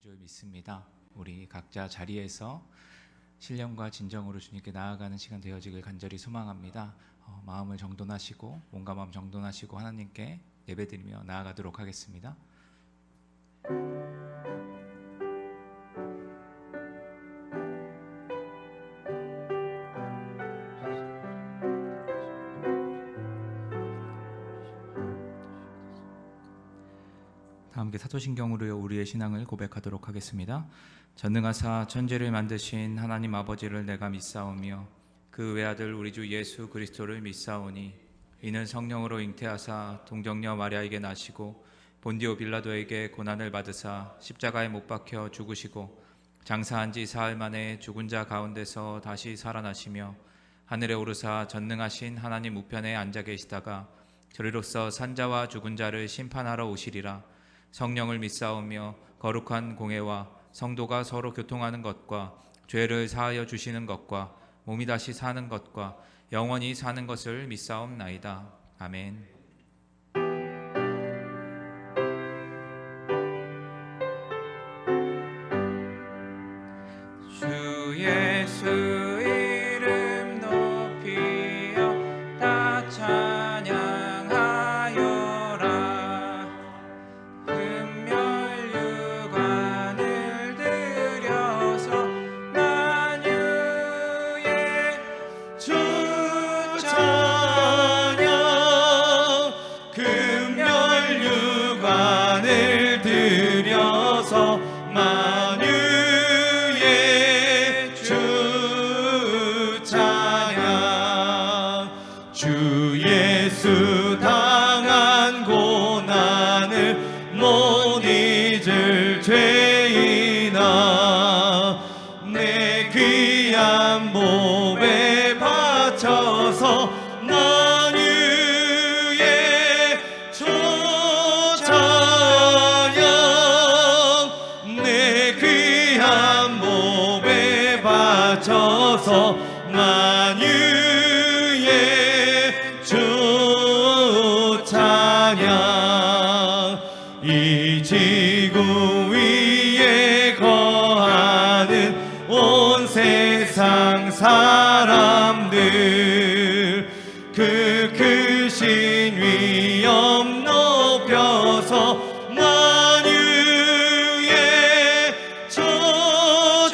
줄 믿습니다. 우리 각자 자리에서 신령과 진정으로 주님께 나아가는 시간 되어지길 간절히 소망합니다. 마음을 정돈하시고 몸과 마음 정돈하시고 하나님께 예배드리며 나아가도록 하겠습니다. 함께 사도신경으로 우리의 신앙을 고백하도록 하겠습니다. 전능하사 천지를 만드신 하나님 아버지를 내가 믿사오며 그 외아들 우리 주 예수 그리스도를 믿사오니 이는 성령으로 잉태하사 동정녀 마리아에게 나시고 본디오 빌라도에게 고난을 받으사 십자가에 못 박혀 죽으시고 장사한 지 사흘 만에 죽은 자 가운데서 다시 살아나시며 하늘에 오르사 전능하신 하나님 우편에 앉아 계시다가 저리로서 산자와 죽은 자를 심판하러 오시리라. 성령을 믿사오며 거룩한 공회와 성도가 서로 교통하는 것과 죄를 사하여 주시는 것과 몸이 다시 사는 것과 영원히 사는 것을 믿사옵나이다. 아멘. 주 예수 이름 높이여 다 찬양하여라. 금멸유관을 들여서 만유의 주 찬양. 금멸유관을 들여서 만유의 주 찬양. 주 예수 당한 고난을 못 잊을 죄인아 내 귀한 몸에 바쳐서 만유의 주 찬양. 내 귀한 몸에 바쳐서 만유의 주 찬양. 이 지구 위에 거하는 온 세상 사람들 그 크신 위엄 높여서 만유의 주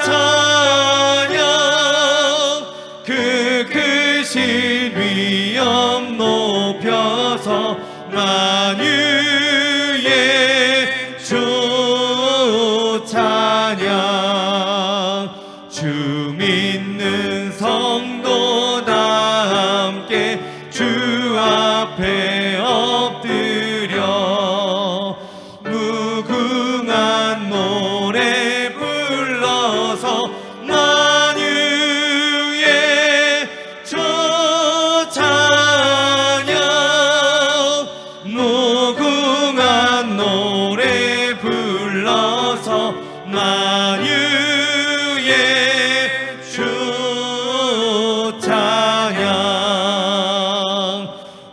찬양. 그 크신 위엄 높여서 만유의 주 찬양. 주 믿는 성도 다 함께 주 앞에 엎드려 무궁한 노래 불러서 만유의 주 찬양. 무궁한 노래 불러서 만유의 주 찬양.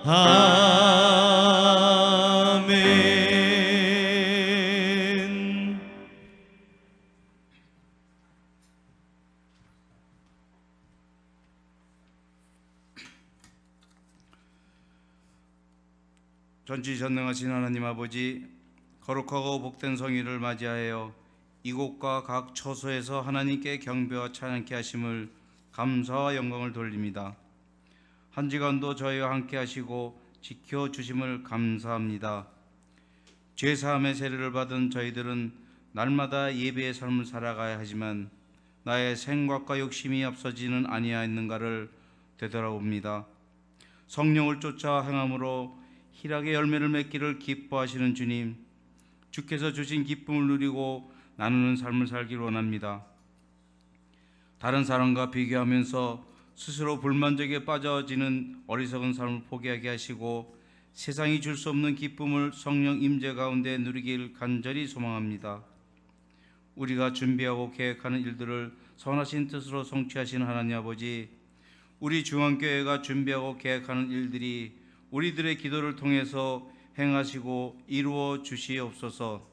아멘. 전지전능하신 하나님 아버지, 거룩하고 복된 성일을 맞이하여 이곳과 각 처소에서 하나님께 경배와 찬양케 하심을 감사와 영광을 돌립니다. 한 주간도 저희와 함께 하시고 지켜주심을 감사합니다. 죄사함의 세례를 받은 저희들은 날마다 예배의 삶을 살아가야 하지만 나의 생각과 욕심이 앞서지는 아니하였는가를 되돌아봅니다. 성령을 쫓아 행함으로 희락의 열매를 맺기를 기뻐하시는 주님, 주께서 주신 기쁨을 누리고 나누는 삶을 살기를 원합니다. 다른 사람과 비교하면서 스스로 불만족에 빠져지는 어리석은 삶을 포기하게 하시고 세상이 줄 수 없는 기쁨을 성령 임재 가운데 누리길 간절히 소망합니다. 우리가 준비하고 계획하는 일들을 선하신 뜻으로 성취하시는 하나님 아버지, 우리 중앙교회가 준비하고 계획하는 일들이 우리들의 기도를 통해서 행하시고 이루어 주시옵소서.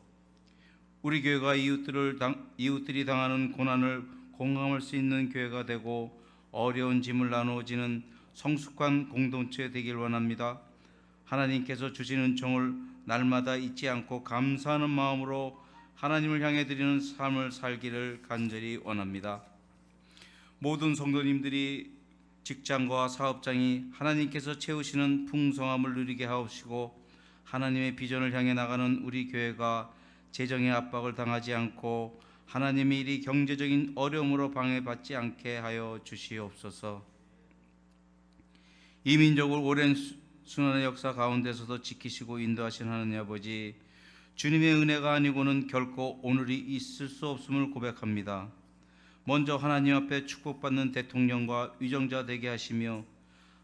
우리 교회가 이웃들이 당하는 고난을 공감할 수 있는 교회가 되고 어려운 짐을 나누어지는 성숙한 공동체 되길 원합니다. 하나님께서 주신 은총을 날마다 잊지 않고 감사하는 마음으로 하나님을 향해 드리는 삶을 살기를 간절히 원합니다. 모든 성도님들이 직장과 사업장이 하나님께서 채우시는 풍성함을 누리게 하옵시고 하나님의 비전을 향해 나가는 우리 교회가 재정의 압박을 당하지 않고 하나님의 일이 경제적인 어려움으로 방해받지 않게 하여 주시옵소서. 이민족을 오랜 순환의 역사 가운데서도 지키시고 인도하신 하나님 아버지, 주님의 은혜가 아니고는 결코 오늘이 있을 수 없음을 고백합니다. 먼저 하나님 앞에 축복받는 대통령과 위정자 되게 하시며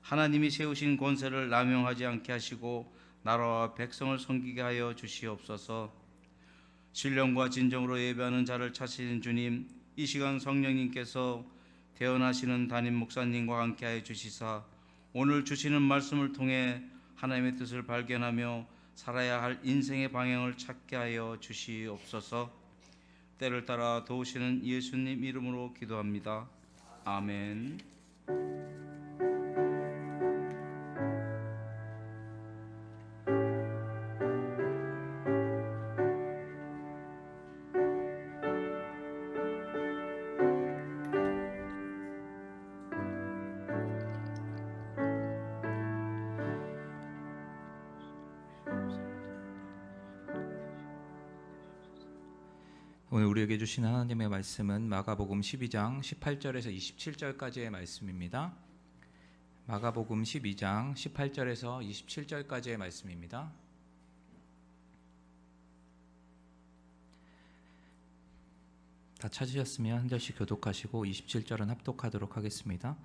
하나님이 세우신 권세를 남용하지 않게 하시고 나라와 백성을 섬기게 하여 주시옵소서. 신령과 진정으로 예배하는 자를 찾으신 주님, 이 시간 성령님께서 대언하시는 담임 목사님과 함께하여 주시사 오늘 주시는 말씀을 통해 하나님의 뜻을 발견하며 살아야 할 인생의 방향을 찾게 하여 주시옵소서. 때를 따라 도우시는 예수님 이름으로 기도합니다. 아멘. 오늘 우리에게 주신 하나님의 말씀은 마가복음 12장 18절에서 27절까지의 말씀입니다. 마가복음 12장 18절에서 27절까지의 말씀입니다. 다 찾으셨으면 한 절씩 교독하시고 27절은 합독하도록 하겠습니다.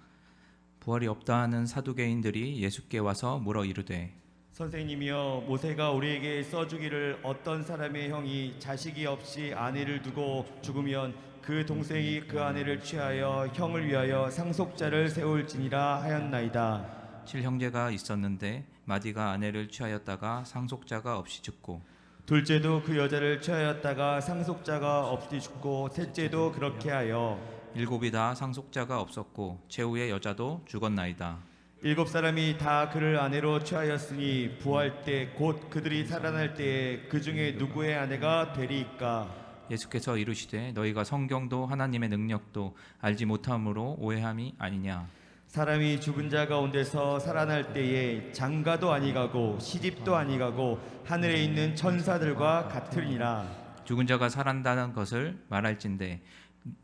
부활이 없다 하는 사두개인들이 예수께 와서 물어 이르되 선생님이여, 모세가 우리에게 써주기를 어떤 사람의 형이 자식이 없이 아내를 두고 죽으면 그 동생이 그 아내를 취하여 형을 위하여 상속자를 세울지니라 하였나이다. 칠형제가 있었는데 마디가 아내를 취하였다가 상속자가 없이 죽고 둘째도 그 여자를 취하였다가 상속자가 없이 죽고 셋째도 그렇게 하여 일곱이 다 상속자가 없었고 최후의 여자도 죽었나이다. 7사람이 다 그를 아내로 취하였으니 부활 때 곧 그들이 살아날 때에 그 중에 누구의 아내가 되리이까? 예수께서 이르시되 너희가 성경도 하나님의 능력도 알지 못함으로 오해함이 아니냐. 사람이 죽은 자 가운데서 살아날 때에 장가도 아니가고 시집도 아니가고 하늘에 있는 천사들과 같으리니라. 죽은 자가 살아난다는 것을 말할진대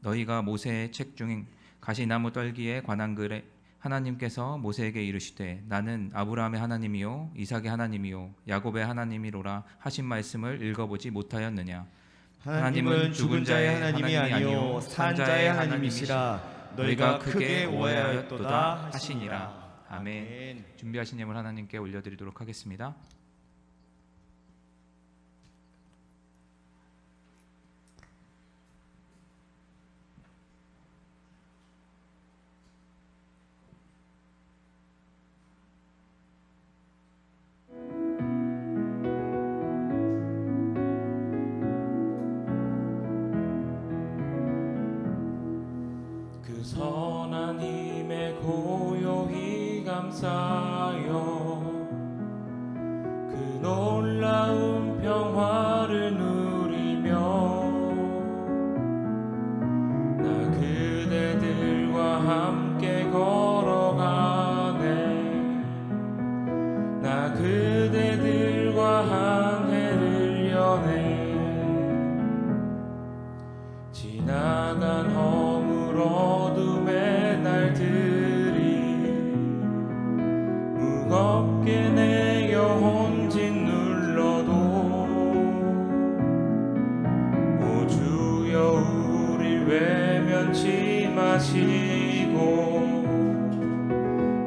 너희가 모세의 책 중 가시나무 떨기에 관한 글에 하나님께서 모세에게 이르시되 나는 아브라함의 하나님이요 이삭의 하나님이요 야곱의 하나님이로라 하신 말씀을 읽어보지 못하였느냐. 하나님은 죽은 자의 하나님이 아니요 산 자의 하나님이시라. 너희가 크게 오해하였도다 하시니라. 아멘. 준비하신 예물 하나님께 올려드리도록 하겠습니다. 선한 힘에 고요히 감사하여 그 놀라운 평화를 누리며 나 그대들과 함께 걸어가네. 나 그대들과 한 해를 여네. 지나간 허물 어둠의 날들이 무겁게 내 영혼 짓눌러도 오 주여 우릴 외면치 마시고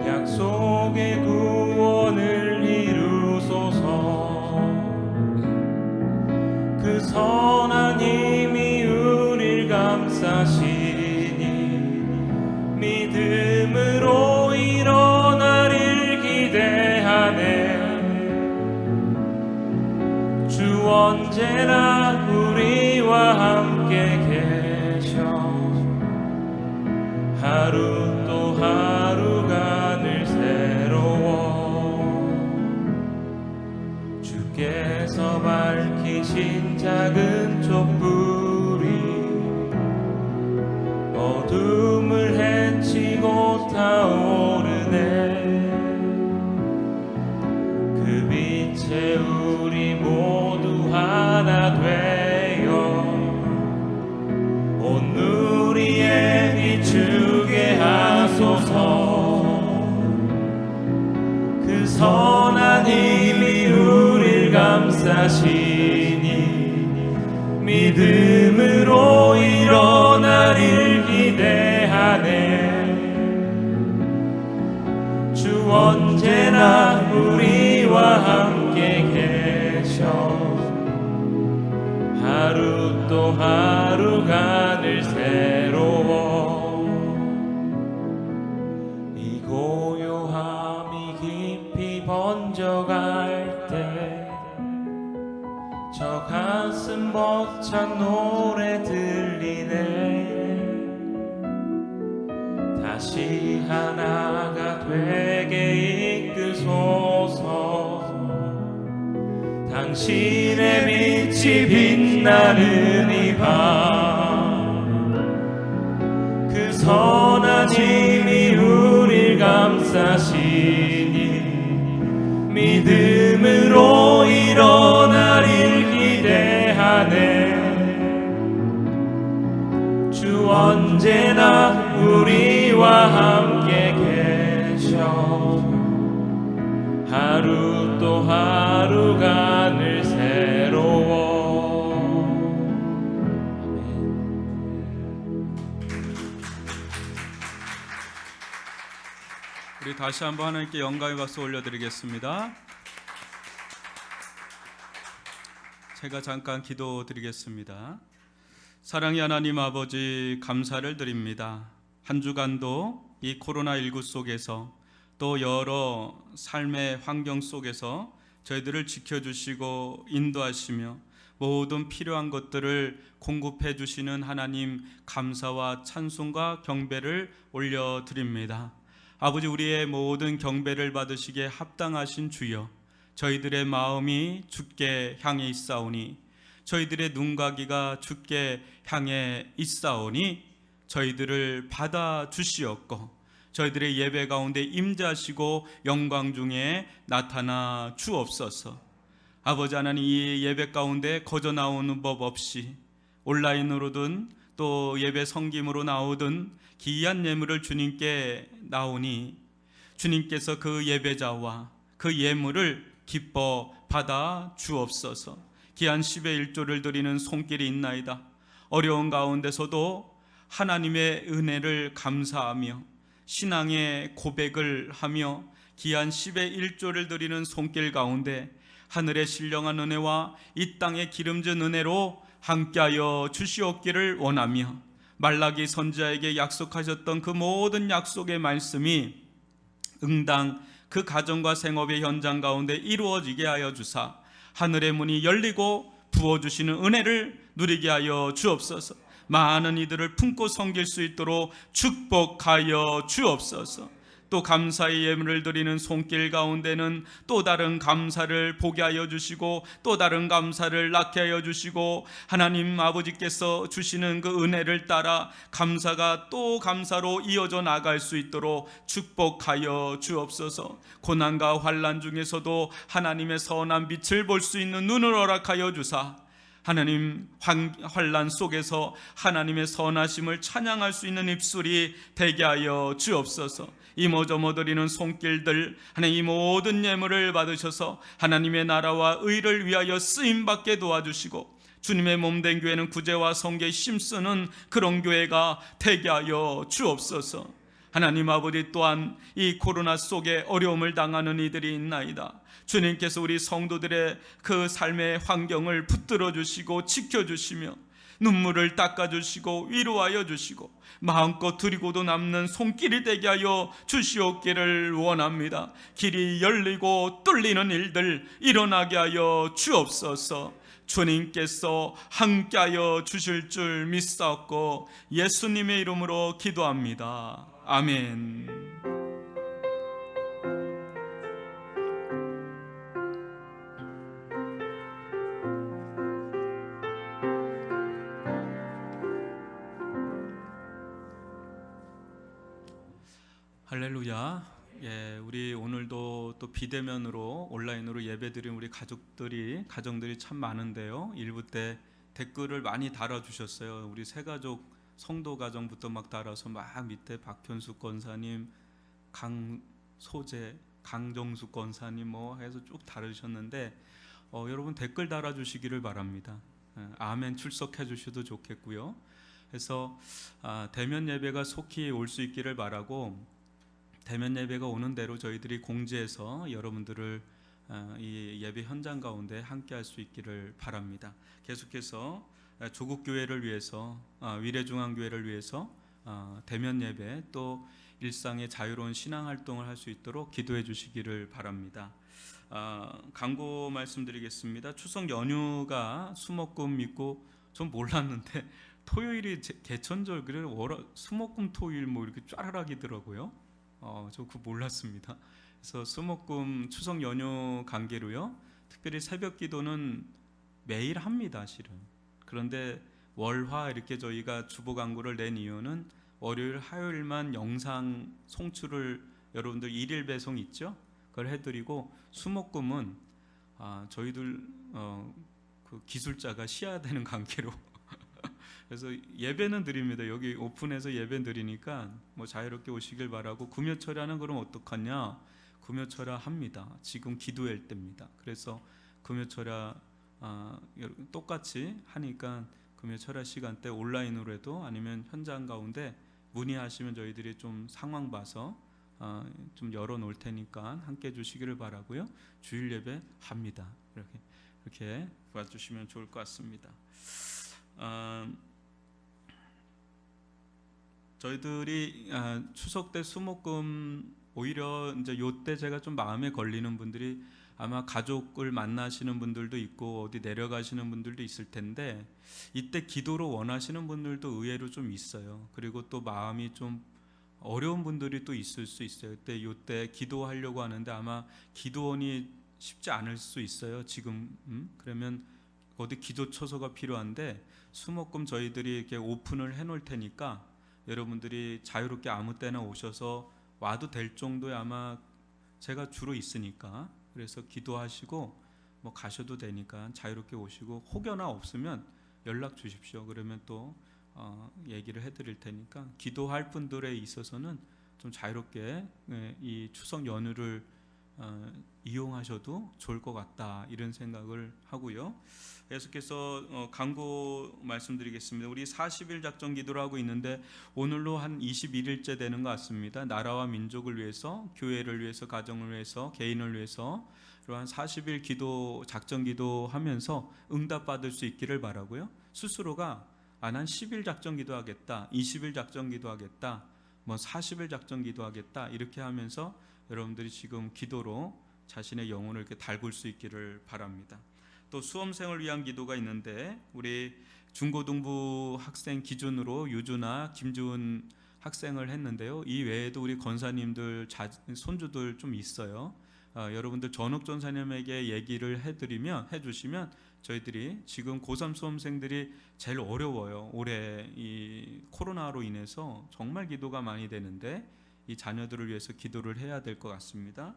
약속의 구원을 이루소서. 그 선한 힘이 우릴 감싸시니 믿음으로 일어나릴 기대하네. 주 언제나 우리 함께 계셔 하루 또 하루가 늘 새로워 주께서 밝히신 작은 촛불이 어둠을 헤치고 타오르네 그 빛에 우리 모두 하나 되어 온 누리에 비추게 하소서 그 선한 힘이 우릴 감싸시니 믿음으로 일어나릴 기대하네 주 언제나 우리와 함께 계셔 하루 또 하루가 늘 새로워 이 고요함이 깊이 번져갈 때 저 가슴 벅찬 노래 들리네 다시 하나가 되게 이끄소서 당신의 빛이 빛나는 이 밤 그 선한 힘이 우릴 감싸시니 믿음으로 일어나릴 기대하네 주 언제나 우리와 함께 계셔 하루 또 하루가 늘 새로워 우리 다시 한번 하나님께 영광의 박수 올려드리겠습니다. 제가 잠깐 기도드리겠습니다. 사랑의 하나님 아버지 감사를 드립니다. 한 주간도 이 코로나19 속에서 또 여러 삶의 환경 속에서 저희들을 지켜주시고 인도하시며 모든 필요한 것들을 공급해 주시는 하나님 감사와 찬송과 경배를 올려드립니다. 아버지 우리의 모든 경배를 받으시기에 합당하신 주여 저희들의 마음이 주께 향해 있사오니 저희들의 눈과 귀가 주께 향해 있사오니 저희들을 받아 주시옵고 저희들의 예배 가운데 임재하시고 영광 중에 나타나 주옵소서. 아버지 하나님 이 예배 가운데 거저 나오는 법 없이 온라인으로든 또 예배 성김으로 나오든 귀한 예물을 주님께 나오니 주님께서 그 예배자와 그 예물을 기뻐 받아 주옵소서. 귀한 10의 1조를 드리는 손길이 있나이다. 어려운 가운데서도 하나님의 은혜를 감사하며 신앙의 고백을 하며 귀한 10의 1조를 드리는 손길 가운데 하늘의 신령한 은혜와 이 땅의 기름진 은혜로 함께하여 주시옵기를 원하며 말라기 선지자에게 약속하셨던 그 모든 약속의 말씀이 응당 그 가정과 생업의 현장 가운데 이루어지게 하여 주사 하늘의 문이 열리고 부어주시는 은혜를 누리게 하여 주옵소서. 많은 이들을 품고 섬길 수 있도록 축복하여 주옵소서. 또 감사의 예물을 드리는 손길 가운데는 또 다른 감사를 보게 하여 주시고 또 다른 감사를 낳게 하여 주시고 하나님 아버지께서 주시는 그 은혜를 따라 감사가 또 감사로 이어져 나갈 수 있도록 축복하여 주옵소서. 고난과 환난 중에서도 하나님의 선한 빛을 볼 수 있는 눈을 허락하여 주사 하나님 환난 속에서 하나님의 선하심을 찬양할 수 있는 입술이 되게 하여 주옵소서. 이모저모 드리는 손길들 하나님 이 모든 예물을 받으셔서 하나님의 나라와 의를 위하여 쓰임받게 도와주시고 주님의 몸된 교회는 구제와 성계에 힘쓰는 그런 교회가 되게 하여 주옵소서. 하나님 아버지 또한 이 코로나 속에 어려움을 당하는 이들이 있나이다. 주님께서 우리 성도들의 그 삶의 환경을 붙들어 주시고 지켜주시며 눈물을 닦아주시고 위로하여 주시고 마음껏 드리고도 남는 손길이 되게 하여 주시옵기를 원합니다. 길이 열리고 뚫리는 일들 일어나게 하여 주옵소서. 주님께서 함께하여 주실 줄 믿사옵고 예수님의 이름으로 기도합니다. 아멘. 할렐루야. 예, 우리 오늘도 또 비대면으로 온라인으로 예배드린 우리 가정들이 참 많은데요. 일부 때 댓글을 많이 달아주셨어요. 우리 새 가족 성도 가정부터 막 달아서 막 밑에 박현수 권사님, 강소재, 강정수 권사님 뭐 해서 쭉 달아주셨는데 여러분 댓글 달아주시기를 바랍니다. 아멘 출석해 주셔도 좋겠고요. 그래서 대면 예배가 속히 올 수 있기를 바라고 대면 예배가 오는 대로 저희들이 공지해서 여러분들을 이 예배 현장 가운데 함께 할 수 있기를 바랍니다. 계속해서 조국 교회를 위해서 위례중앙교회를 위해서 대면 예배 또 일상의 자유로운 신앙 활동을 할 수 있도록 기도해 주시기를 바랍니다. 광고 말씀드리겠습니다. 추석 연휴가 수목금 있고 좀 몰랐는데 토요일이 개천절 그래 수목금 토요일 뭐 이렇게 쫘라락이더라고요. 저 그거 몰랐습니다. 그래서 수목금 추석 연휴 관계로요. 특별히 새벽 기도는 매일 합니다, 실은. 그런데 월화 이렇게 저희가 주보 광고를 낸 이유는 월요일, 화요일만 영상 송출을 여러분들 일일 배송 있죠? 그걸 해드리고 수목금은 저희들 그 기술자가 쉬어야 되는 관계로 그래서 예배는 드립니다. 여기 오픈해서 예배 드리니까 뭐 자유롭게 오시길 바라고 금요철야는 그럼 어떡하냐? 금요철야 합니다. 지금 기도할 때입니다. 그래서 금요철야 똑같이 하니까 금요철야 시간대 온라인으로 해도 아니면 현장 가운데 문의하시면 저희들이 좀 상황 봐서 좀 열어놓을 테니까 함께 해주시기를 바라고요. 주일 예배 합니다. 이렇게 봐주시면 좋을 것 같습니다. 저희들이 추석 때 수목금 오히려 이제 요때 제가 좀 마음에 걸리는 분들이 아마 가족을 만나시는 분들도 있고 어디 내려가시는 분들도 있을 텐데 이때 기도로 원하시는 분들도 의외로 좀 있어요. 그리고 또 마음이 좀 어려운 분들이 또 있을 수 있어요. 요때 기도하려고 하는데 아마 기도원이 쉽지 않을 수 있어요. 지금 그러면 어디 기도 처소가 필요한데 수목금 저희들이 이렇게 오픈을 해놓을 테니까 여러분들이 자유롭게 아무 때나 오셔서 와도 될 정도의 아마 제가 주로 있으니까 그래서 기도하시고 뭐 가셔도 되니까 자유롭게 오시고 혹여나 없으면 연락 주십시오. 그러면 또 얘기를 해드릴 테니까 기도할 분들에 있어서는 좀 자유롭게 이 추석 연휴를 이용하셔도 좋을 것 같다 이런 생각을 하고요. 계속해서 광고 말씀드리겠습니다. 우리 40일 작전 기도를 하고 있는데 오늘로 한 21일째 되는 것 같습니다. 나라와 민족을 위해서, 교회를 위해서, 가정을 위해서, 개인을 위해서 한 40일 기도 작전 기도하면서 응답받을 수 있기를 바라고요. 스스로가 난 10일 작전 기도하겠다, 20일 작전 기도하겠다, 뭐 40일 작전 기도하겠다 이렇게 하면서 여러분들이 지금 기도로 자신의 영혼을 이렇게 달굴 수 있기를 바랍니다. 또 수험생을 위한 기도가 있는데 우리 중고등부 학생 기준으로 유주나 김주은 학생을 했는데요. 이 외에도 우리 권사님들 손주들 좀 있어요. 여러분들 전욱 전사님에게 얘기를 해주시면 저희들이 지금 고3 수험생들이 제일 어려워요. 올해 이 코로나로 인해서 정말 기도가 많이 되는데 이 자녀들을 위해서 기도를 해야 될 것 같습니다.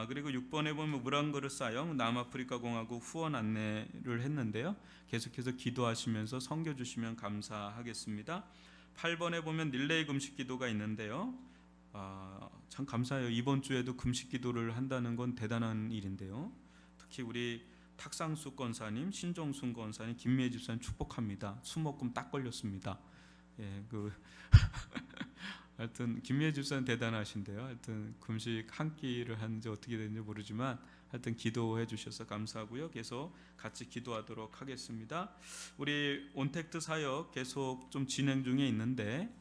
그리고 6번에 보면 물 한 그릇 사역 남아프리카 공화국 후원 안내를 했는데요. 계속해서 기도하시면서 섬겨 주시면 감사하겠습니다. 8번에 보면 릴레이 금식 기도가 있는데요. 참 감사해요. 이번 주에도 금식 기도를 한다는 건 대단한 일인데요. 특히 우리 탁상수 권사님, 신종순 권사님, 김미애 집사님 축복합니다. 수목금 딱 걸렸습니다. 예, 하여튼 김미애 집사님 대단하신데요. 하여튼 금식 한 끼를 하는지 어떻게 되는지 모르지만 하여튼 기도해 주셔서 감사하고요. 계속 같이 기도하도록 하겠습니다. 우리 온택트 사역 계속 좀 진행 중에 있는데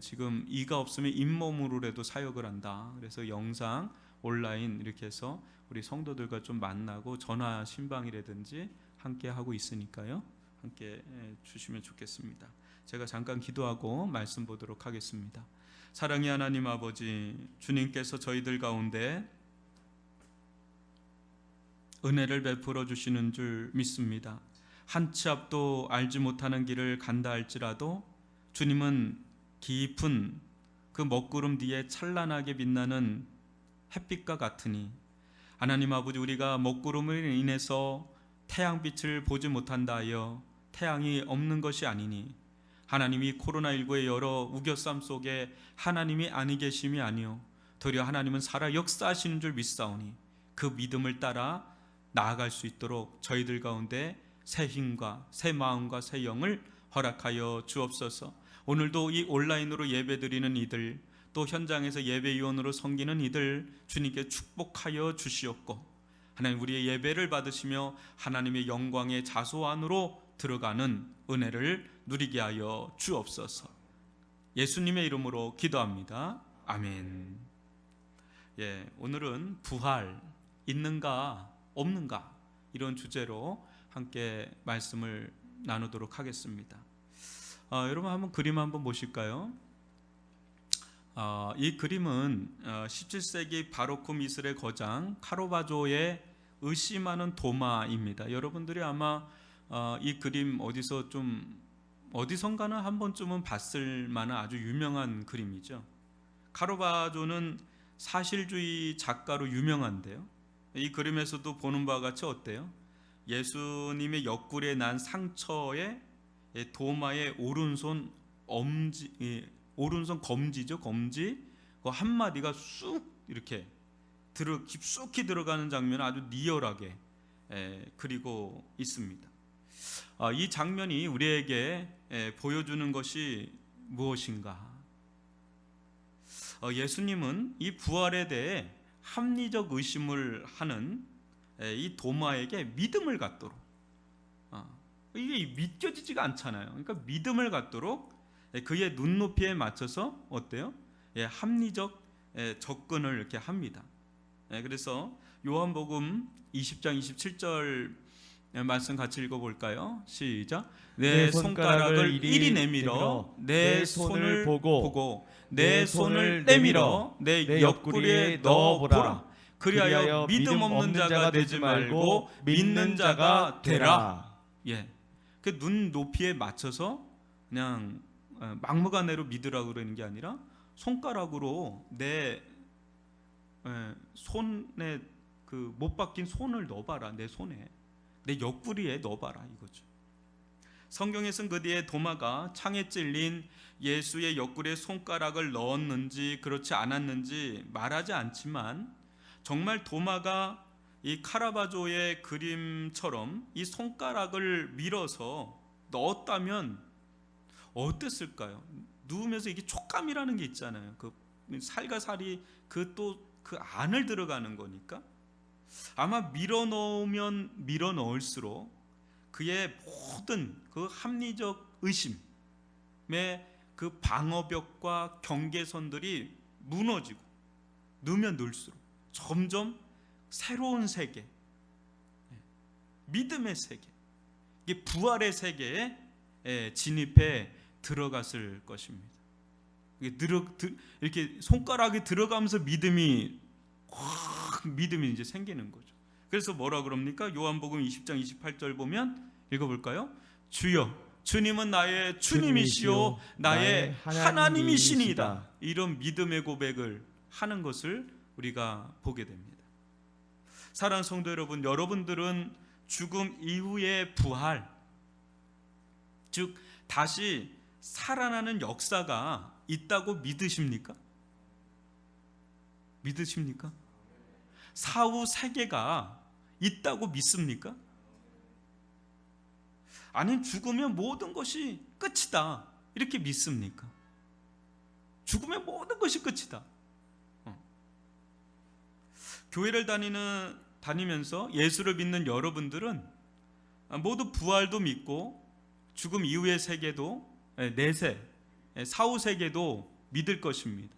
지금 이가 없으면 잇몸으로라도 사역을 한다. 그래서 영상, 온라인 이렇게 해서 우리 성도들과 좀 만나고 전화 신방이라든지 함께 하고 있으니까요. 함께 주시면 좋겠습니다. 제가 잠깐 기도하고 말씀 보도록 하겠습니다. 사랑의 하나님 아버지, 주님께서 저희들 가운데 은혜를 베풀어 주시는 줄 믿습니다. 한 치 앞도 알지 못하는 길을 간다 할지라도 주님은 깊은 그 먹구름 뒤에 찬란하게 빛나는 햇빛과 같으니, 하나님 아버지, 우리가 먹구름을 인해서 태양빛을 보지 못한다 하여 태양이 없는 것이 아니니, 하나님이 코로나19의 여러 우겨쌈 속에 하나님이 아니 계심이 아니요 도리어 하나님은 살아 역사하시는 줄 믿사오니, 그 믿음을 따라 나아갈 수 있도록 저희들 가운데 새 힘과 새 마음과 새 영을 허락하여 주옵소서. 오늘도 이 온라인으로 예배드리는 이들, 또 현장에서 예배위원으로 섬기는 이들 주님께 축복하여 주시옵고, 하나님 우리의 예배를 받으시며 하나님의 영광의 자소 안으로 들어가는 은혜를 누리게 하여 주옵소서. 예수님의 이름으로 기도합니다. 아멘. 오늘은 부활 있는가 없는가 이런 주제로 함께 말씀을 나누도록 하겠습니다. 여러분 한번 그림 한번 보실까요? 이 그림은 17세기 바로크 미술의 거장 카라바조의 의심하는 도마입니다. 여러분들이 아마 이 그림 어디선가는 한 번쯤은 봤을 만한 아주 유명한 그림이죠. 카라바조는 사실주의 작가로 유명한데요. 이 그림에서도 보는 바와 같이 어때요? 예수님의 옆구리에 난 상처에 도마의 오른손 검지죠, 검지. 그 한 마디가 쑥 이렇게 깊숙이 들어가는 장면을 아주 리얼하게 그리고 있습니다. 이 장면이 우리에게 보여주는 것이 무엇인가? 예수님은 이 부활에 대해 합리적 의심을 하는 이 도마에게 믿음을 갖도록, 이게 믿겨지지가 않잖아요. 그러니까 믿음을 갖도록 그의 눈높이에 맞춰서 어때요? 합리적 접근을 이렇게 합니다. 그래서 요한복음 20장 27절 말씀 같이 읽어볼까요? 시작. 내 손가락을 이리 내밀어 내 손을 보고 내 손을 내밀어 내 옆구리에 넣어보라. 그리하여 믿음 없는 자가 되지 말고 믿는 자가 되라. 그 눈높이에 맞춰서 그냥 막무가내로 믿으라고 그러는 게 아니라 손가락으로 내 손에 그 못 박힌 손을 넣어봐라. 내 손에, 내 옆구리에 넣어봐라 이거죠. 성경에서는 그 뒤에 도마가 창에 찔린 예수의 옆구리에 손가락을 넣었는지 그렇지 않았는지 말하지 않지만, 정말 도마가 이 카라바조의 그림처럼 이 손가락을 밀어서 넣었다면 어땠을까요? 누우면서 이게 촉감이라는 게 있잖아요. 그 살과 살이 그 안을 들어가는 거니까 아마 밀어 넣을수록 그의 모든 그 합리적 의심의 그 방어벽과 경계선들이 무너지고 넣으면 넣을수록 점점 새로운 세계, 믿음의 세계, 이게 부활의 세계에 진입해 들어갔을 것입니다. 이렇게 손가락이 들어가면서 믿음이 이제 생기는 거죠. 그래서 뭐라 그럽니까? 요한복음 20장 28절 보면 읽어볼까요? 주여, 주님은 나의 주님이시오 나의 하나님이시니이다. 이런 믿음의 고백을 하는 것을 우리가 보게 됩니다. 사랑하는 성도 여러분, 여러분들은 죽음 이후의 부활, 즉 다시 살아나는 역사가 있다고 믿으십니까? 믿으십니까? 사후 세계가 있다고 믿습니까? 아니면 죽으면 모든 것이 끝이다 이렇게 믿습니까? 죽으면 모든 것이 끝이다. 교회를 다니면서 예수를 믿는 여러분들은 모두 부활도 믿고 죽음 이후의 세계도, 내세, 사후 세계도 믿을 것입니다.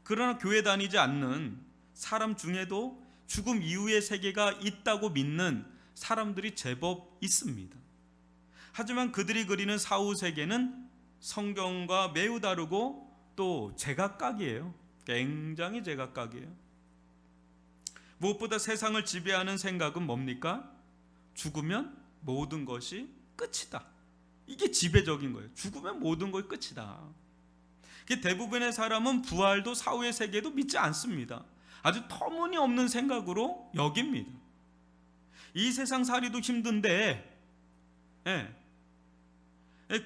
그러나 교회 다니지 않는 사람 중에도 죽음 이후의 세계가 있다고 믿는 사람들이 제법 있습니다. 하지만 그들이 그리는 사후 세계는 성경과 매우 다르고 또 제각각이에요. 굉장히 제각각이에요. 무엇보다 세상을 지배하는 생각은 뭡니까? 죽으면 모든 것이 끝이다. 이게 지배적인 거예요. 죽으면 모든 것이 끝이다. 대부분의 사람은 부활도 사후의 세계도 믿지 않습니다. 아주 터무니없는 생각으로 여깁니다. 이 세상 살이도 힘든데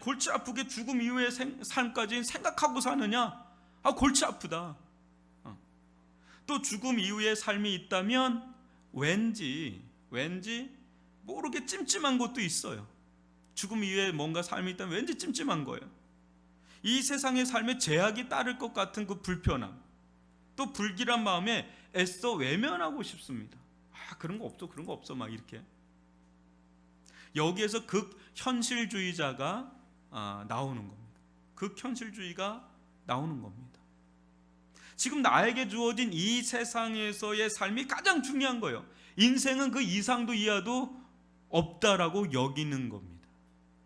골치 아프게 죽음 이후의 삶까지 생각하고 사느냐? 골치 아프다. 또 죽음 이후의 삶이 있다면 왠지 모르게 찜찜한 것도 있어요. 죽음 이후에 뭔가 삶이 있다면 왠지 찜찜한 거예요. 이 세상의 삶에 제약이 따를 것 같은 그 불편함, 또 불길한 마음에 애써 외면하고 싶습니다. 그런 거 없어 막 이렇게. 여기에서 극현실주의자가 나오는 겁니다. 극현실주의가 나오는 겁니다. 지금 나에게 주어진 이 세상에서의 삶이 가장 중요한 거예요. 인생은 그 이상도 이하도 없다라고 여기는 겁니다.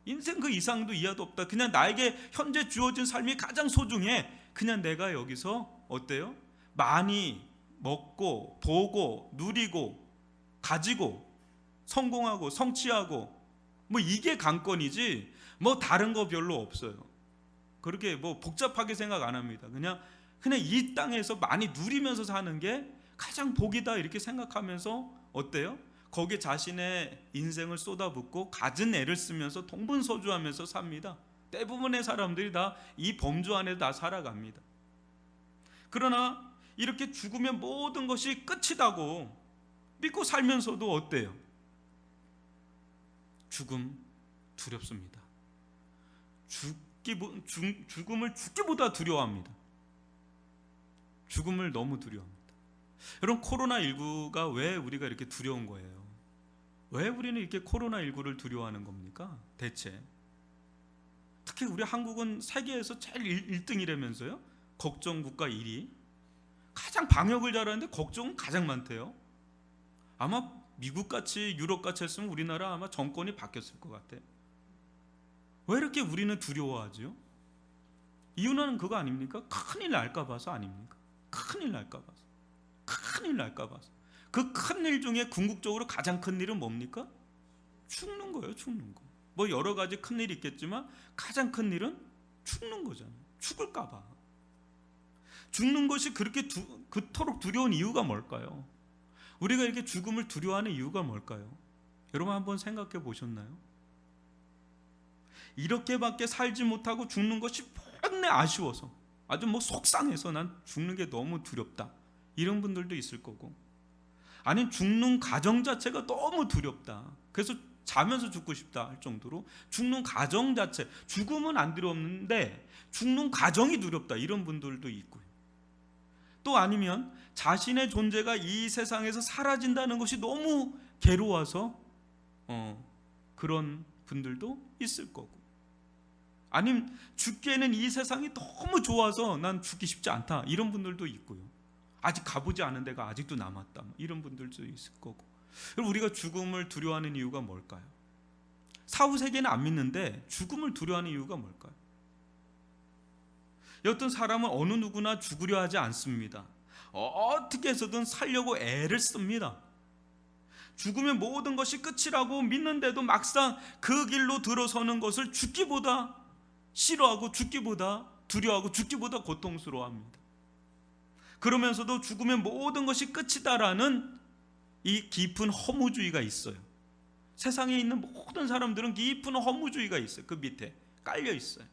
인생 그 이상도 이하도 없다. 그냥 나에게 현재 주어진 삶이 가장 소중해. 그냥 내가 여기서 어때요? 많이 먹고 보고 누리고 가지고 성공하고 성취하고 뭐 이게 관건이지 뭐 다른 거 별로 없어요. 그렇게 뭐 복잡하게 생각 안 합니다. 그냥 이 땅에서 많이 누리면서 사는 게 가장 복이다 이렇게 생각하면서 어때요? 거기에 자신의 인생을 쏟아붓고 갖은 애를 쓰면서 동분서주하면서 삽니다. 대부분의 사람들이 다 이 범주 안에 다 살아갑니다. 그러나 이렇게 죽으면 모든 것이 끝이다고 믿고 살면서도 어때요? 죽음 두렵습니다. 죽음을 죽기보다 두려워합니다. 죽음을 너무 두려워합니다. 여러분, 코로나19가 왜 우리가 이렇게 두려운 거예요? 왜 우리는 이렇게 코로나19를 두려워하는 겁니까? 대체 특히 우리 한국은 세계에서 제일 1등이라면서요? 걱정 국가 1위. 가장 방역을 잘하는데 걱정은 가장 많대요. 아마 미국같이 유럽같이 했으면 우리나라 아마 정권이 바뀌었을 것 같아요. 왜 이렇게 우리는 두려워하죠? 이유는 그거 아닙니까? 큰일 날까 봐서 아닙니까? 큰일 날까 봐서. 큰일 날까 봐서. 그 큰일 중에 궁극적으로 가장 큰 일은 뭡니까? 죽는 거예요. 죽는 거. 뭐 여러 가지 큰일이 있겠지만 가장 큰 일은 죽는 거잖아요. 죽을까 봐. 죽는 것이 그렇게 그토록 두려운 이유가 뭘까요? 우리가 이렇게 죽음을 두려워하는 이유가 뭘까요? 여러분 한번 생각해 보셨나요? 이렇게밖에 살지 못하고 죽는 것이 뻔히 아쉬워서, 아주 뭐 속상해서 난 죽는 게 너무 두렵다, 이런 분들도 있을 거고, 아니면 죽는 과정 자체가 너무 두렵다, 그래서 자면서 죽고 싶다 할 정도로 죽는 과정 자체, 죽음은 안 두렵는데 죽는 과정이 두렵다, 이런 분들도 있고요. 또 아니면 자신의 존재가 이 세상에서 사라진다는 것이 너무 괴로워서 그런 분들도 있을 거고, 아니면 죽기에는 이 세상이 너무 좋아서 난 죽기 쉽지 않다, 이런 분들도 있고요. 아직 가보지 않은 데가 아직도 남았다, 이런 분들도 있을 거고. 우리가 죽음을 두려워하는 이유가 뭘까요? 사후 세계는 안 믿는데 죽음을 두려워하는 이유가 뭘까요? 어떤 사람은 어느 누구나 죽으려 하지 않습니다. 어떻게 해서든 살려고 애를 씁니다. 죽으면 모든 것이 끝이라고 믿는데도 막상 그 길로 들어서는 것을 죽기보다 싫어하고 죽기보다 두려워하고 죽기보다 고통스러워합니다. 그러면서도 죽으면 모든 것이 끝이다라는 이 깊은 허무주의가 있어요. 세상에 있는 모든 사람들은 깊은 허무주의가 있어요. 그 밑에 깔려 있어요.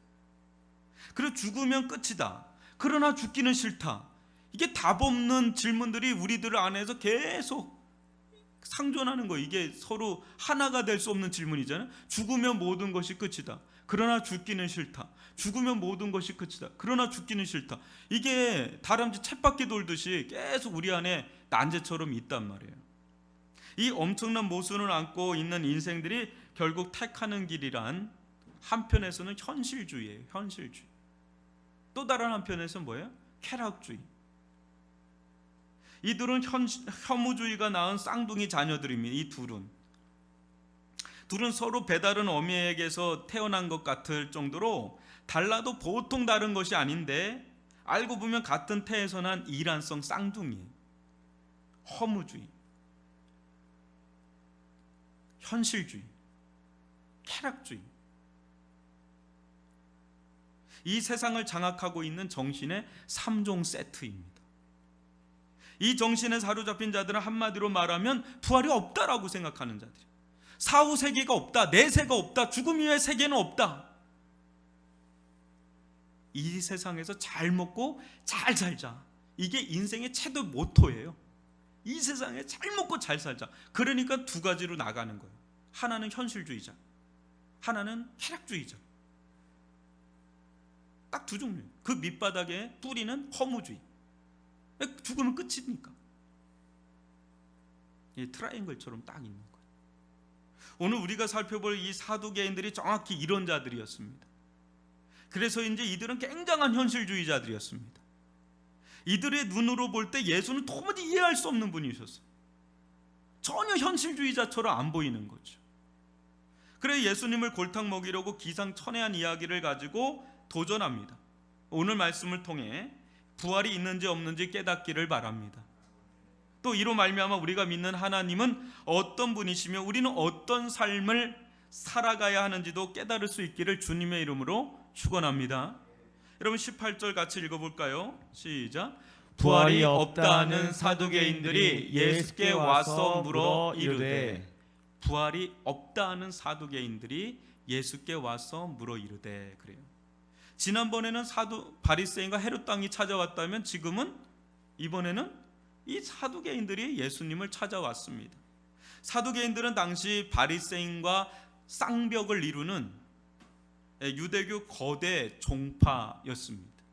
그리고 죽으면 끝이다, 그러나 죽기는 싫다, 이게 답 없는 질문들이 우리들 안에서 계속 상존하는 거예요. 이게 서로 하나가 될 수 없는 질문이잖아요. 죽으면 모든 것이 끝이다, 그러나 죽기는 싫다. 죽으면 모든 것이 끝이다, 그러나 죽기는 싫다. 이게 다람쥐 쳇바퀴 돌듯이 계속 우리 안에 난제처럼 있단 말이에요. 이 엄청난 모순을 안고 있는 인생들이 결국 택하는 길이란 한편에서는 현실주의예요. 현실주의. 또 다른 한편에서는 뭐예요? 쾌락주의. 이들은 혐오주의가 낳은 쌍둥이 자녀들입니다. 이 둘은 둘은 서로 배다른 어미에게서 태어난 것 같을 정도로 달라도 보통 다른 것이 아닌데 알고 보면 같은 태에서 난 이란성 쌍둥이에요. 허무주의, 현실주의, 쾌락주의, 이 세상을 장악하고 있는 정신의 3종 세트입니다. 이 정신에 사로잡힌 자들은 한마디로 말하면 부활이 없다라고 생각하는 자들이에요. 사후 세계가 없다, 내세가 없다, 죽음 이후의 세계는 없다. 이 세상에서 잘 먹고 잘 살자, 이게 인생의 최대 모토예요. 이 세상에 잘 먹고 잘 살자. 그러니까 두 가지로 나가는 거예요. 하나는 현실주의자, 하나는 쾌락주의자. 딱 두 종류. 그 밑바닥에 뿌리는 허무주의. 죽으면 끝이니까. 이 트라이앵글처럼 딱 있는 거예요. 오늘 우리가 살펴볼 이 사두개인들이 정확히 이런 자들이었습니다. 그래서 이제 이들은 굉장한 현실주의자들이었습니다. 이들의 눈으로 볼 때 예수는 도무지 이해할 수 없는 분이셨어요. 전혀 현실주의자처럼 안 보이는 거죠. 그래 예수님을 골탕 먹이려고 기상천외한 이야기를 가지고 도전합니다. 오늘 말씀을 통해 부활이 있는지 없는지 깨닫기를 바랍니다. 또 이로 말미암아 우리가 믿는 하나님은 어떤 분이시며 우리는 어떤 삶을 살아가야 하는지도 깨달을 수 있기를 주님의 이름으로 축원합니다. 여러분 18절 같이 읽어볼까요? 시작. 부활이 없다는 사두개인들이 예수께 와서 물어 이르되. 부활이 없다는 사두개인들이 예수께 와서 물어 이르되. 그래요. 지난번에는 바리새인과 헤롯 왕이 찾아왔다면 지금은 이번에는 이 사두개인들이 예수님을 찾아왔습니다. 사두개인들은 당시 바리새인과 쌍벽을 이루는 유대교 거대 종파였습니다.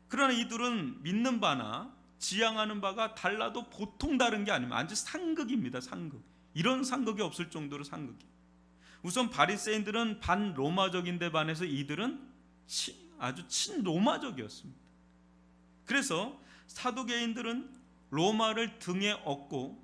그러나 이들은 믿는 바나 지향하는 바가 달라도 보통 다른 게 아닙니다. 아주 상극입니다. 상극. 이런 상극이 없을 정도로 상극이. 우선 바리새인들은 반로마적인데 반해서 이들은 아주 친로마적이었습니다. 그래서 사두개인들은 로마를 등에 업고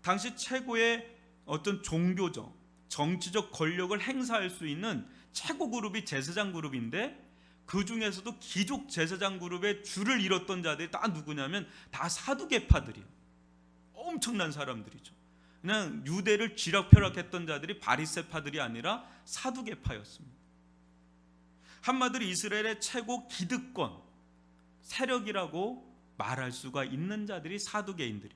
당시 최고의 어떤 종교적, 정치적 권력을 행사할 수 있는 최고 그룹이 제사장 그룹인데 그 중에서도 귀족 제사장 그룹의 줄을 이뤘던 자들이 다 누구냐면 다 사두개파들이에요. 엄청난 사람들이죠. 그냥 유대를 쥐락펴락했던 자들이 바리새파들이 아니라 사두개파였습니다. 한마디로 이스라엘의 최고 기득권 세력이라고 말할 수가 있는 자들이 사두개인들이.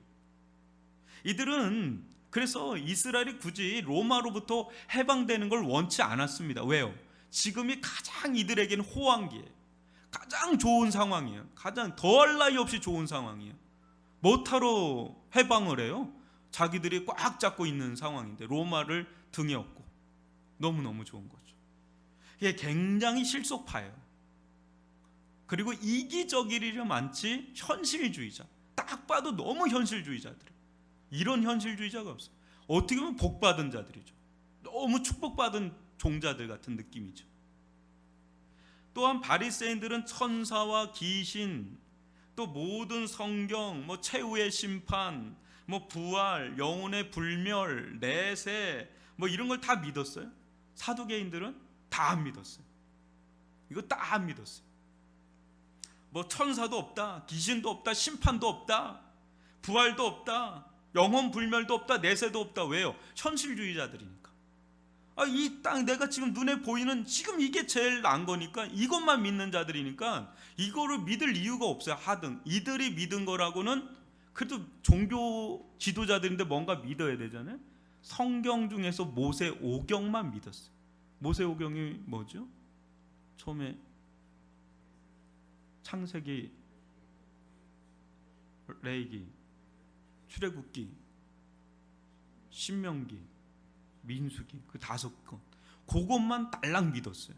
이들은 그래서 이스라엘이 굳이 로마로부터 해방되는 걸 원치 않았습니다. 왜요? 지금이 가장 이들에게는 호황기예요. 가장 좋은 상황이에요. 가장 더할 나위 없이 좋은 상황이에요. 뭐하러 해방을 해요? 자기들이 꽉 잡고 있는 상황인데 로마를 등에 업고 너무너무 좋은 거죠. 이게 굉장히 실속파예요. 그리고 이기적이려 많지 현실주의자. 딱 봐도 너무 현실주의자들. 이런 현실주의자가 없어요. 어떻게 보면 복받은 자들이죠. 너무 축복받은 종자들 같은 느낌이죠. 또한 바리새인들은 천사와 귀신, 또 모든 성경, 최후의 심판, 부활, 영혼의 불멸, 내세, 이런 걸 다 믿었어요. 사두개인들은 다 안 믿었어요. 이거 다 안 믿었어요. 천사도 없다, 귀신도 없다, 심판도 없다, 부활도 없다, 영혼 불멸도 없다, 내세도 없다. 왜요? 현실주의자들이니까. 이 땅 내가 지금 눈에 보이는 지금 이게 제일 나은 거니까 이것만 믿는 자들이니까 이거를 믿을 이유가 없어요. 하등 이들이 믿은 거라고는 그래도 종교 지도자들인데 뭔가 믿어야 되잖아요. 성경 중에서 모세 오경만 믿었어요. 모세 오경이 뭐죠? 처음에 창세기, 레위기, 출애굽기, 신명기, 민수기, 그 5권 그것만 딸랑 믿었어요.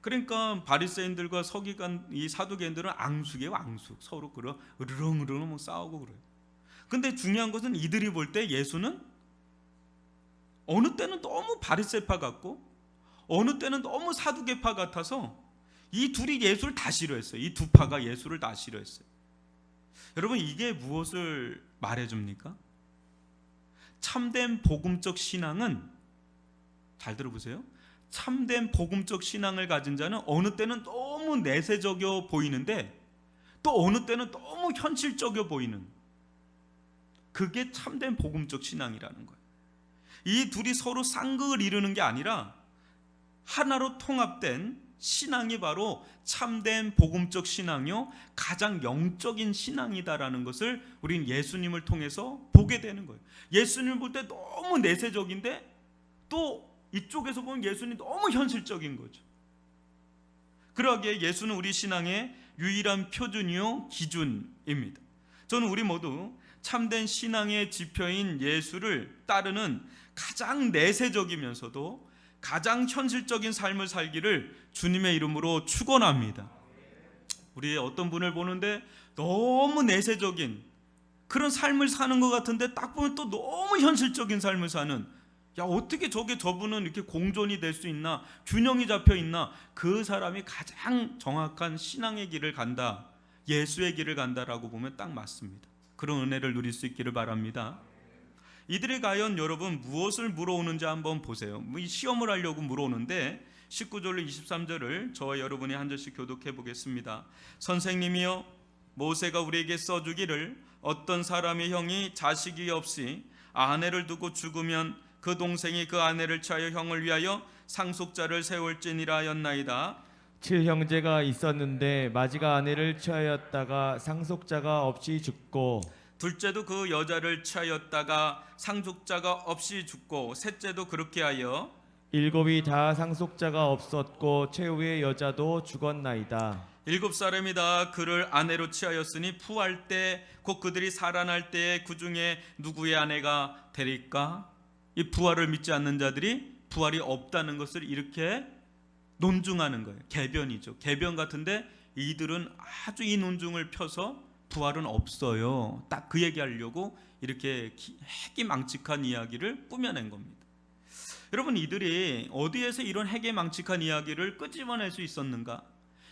그러니까 바리새인들과 서기관 이 사두개인들은 앙숙이에요. 앙숙. 서로 그러 으르렁으르렁 싸우고 그래요. 근데 중요한 것은 이들이 볼 때 예수는 어느 때는 너무 바리새파 같고 어느 때는 너무 사두개파 같아서 이 둘이 예수를 다 싫어했어요. 이 두 파가 예수를 다 싫어했어요. 여러분 이게 무엇을 말해줍니까? 참된 복음적 신앙은, 잘 들어보세요, 참된 복음적 신앙을 가진 자는 어느 때는 너무 내세적이어 보이는데 또 어느 때는 너무 현실적이어 보이는, 그게 참된 복음적 신앙이라는 거예요. 이 둘이 서로 쌍극을 이루는 게 아니라 하나로 통합된 신앙이 바로 참된 복음적 신앙이요, 가장 영적인 신앙이다라는 것을 우린 예수님을 통해서 보게 되는 거예요. 예수님을 볼 때 너무 내세적인데 또 이쪽에서 보면 예수님이 너무 현실적인 거죠. 그러기에 예수는 우리 신앙의 유일한 표준이요, 기준입니다. 저는 우리 모두 참된 신앙의 지표인 예수를 따르는 가장 내세적이면서도 가장 현실적인 삶을 살기를 주님의 이름으로 축원합니다. 우리 어떤 분을 보는데 너무 내세적인 그런 삶을 사는 것 같은데 딱 보면 또 너무 현실적인 삶을 사는, 야, 어떻게 저분은 이렇게 공존이 될 수 있나, 균형이 잡혀 있나, 그 사람이 가장 정확한 신앙의 길을 간다, 예수의 길을 간다라고 보면 딱 맞습니다. 그런 은혜를 누릴 수 있기를 바랍니다. 이들이 과연 여러분 무엇을 물어오는지 한번 보세요. 이 시험을 하려고 물어오는데 19절로 23절을 저와 여러분이 한 절씩 교독해 보겠습니다. 선생님이여, 모세가 우리에게 써주기를 어떤 사람의 형이 자식이 없이 아내를 두고 죽으면 그 동생이 그 아내를 취하여 형을 위하여 상속자를 세울지니라 하였나이다. 7형제가 있었는데 마지가 아내를 취하였다가 상속자가 없이 죽고, 둘째도 그 여자를 취하였다가 상속자가 없이 죽고, 셋째도 그렇게 하여 7이 다 상속자가 없었고 최후의 여자도 죽었나이다. 7사람이 다 그를 아내로 취하였으니 부활 때 곧 그들이 살아날 때에 그 중에 누구의 아내가 되리까? 이 부활을 믿지 않는 자들이 부활이 없다는 것을 이렇게 논중하는 거예요. 개변이죠. 개변 같은데 이들은 아주 이 논중을 펴서 부활은 없어요, 딱 그 얘기하려고 이렇게 해기망측한 이야기를 꾸며낸 겁니다. 여러분, 이들이 어디에서 이런 해기망측한 이야기를 끄집어낼 수 있었는가?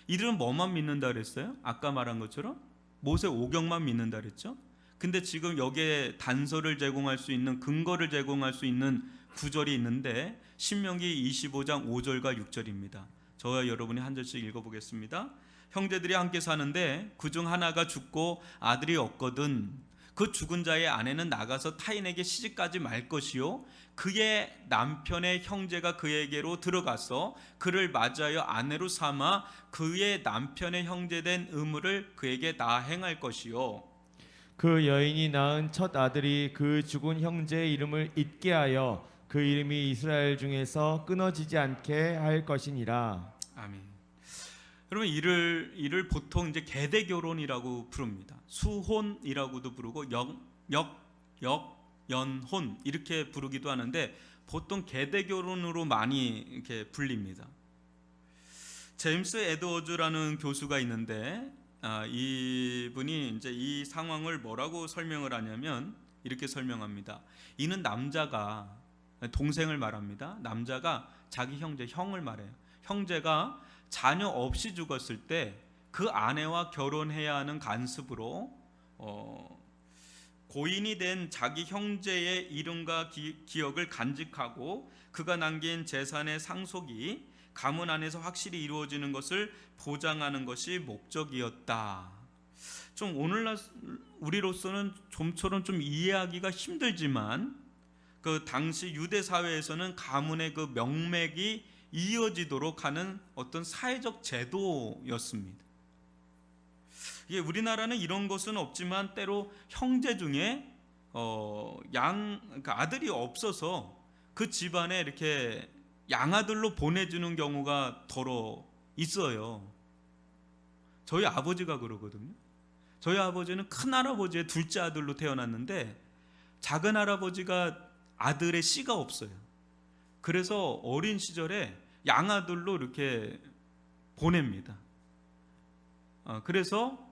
이들은 뭐만 믿는다 그랬어요? 아까 말한 것처럼 모세 오경만 믿는다 그랬죠? 근데 지금 여기에 단서를 제공할 수 있는, 근거를 제공할 수 있는 구절이 있는데 신명기 25장 5절과 6절입니다. 저와 여러분이 한 절씩 읽어보겠습니다. 형제들이 함께 사는데 그중 하나가 죽고 아들이 없거든 그 죽은 자의 아내는 나가서 타인에게 시집가지 말 것이요, 그의 남편의 형제가 그에게로 들어가서 그를 맞이하여 아내로 삼아 그의 남편의 형제된 의무를 그에게 다 행할 것이요, 그 여인이 낳은 첫 아들이 그 죽은 형제의 이름을 잊게 하여 그 이름이 이스라엘 중에서 끊어지지 않게 할 것이니라. 아멘. 여러분, 이를 보통 이제 계대 결혼이라고 부릅니다. 수혼이라고도 부르고 연혼 이렇게 부르기도 하는데 보통 계대 결혼으로 많이 이렇게 불립니다. 제임스 에드워즈라는 교수가 있는데 이분이 이제 이 상황을 뭐라고 설명을 하냐면 이렇게 설명합니다. 이는 남자가, 동생을 말합니다. 남자가 자기 형을 말해요. 형제가 자녀 없이 죽었을 때 그 아내와 결혼해야 하는 간습으로 고인이 된 자기 형제의 이름과 기억을 간직하고 그가 남긴 재산의 상속이 가문 안에서 확실히 이루어지는 것을 보장하는 것이 목적이었다. 좀 오늘날 우리로서는 좀처럼 좀 이해하기가 힘들지만 그 당시 유대 사회에서는 가문의 그 명맥이 이어지도록 하는 어떤 사회적 제도였습니다. 이게 우리나라는 이런 것은 없지만 때로 형제 중에 그러니까 아들이 없어서 그 집안에 이렇게 양아들로 보내주는 경우가 더러 있어요. 저희 아버지가 그러거든요. 저희 아버지는 큰 할아버지의 둘째 아들로 태어났는데 작은 할아버지가 아들의 씨가 없어요. 그래서 어린 시절에 양아들로 이렇게 보냅니다. 그래서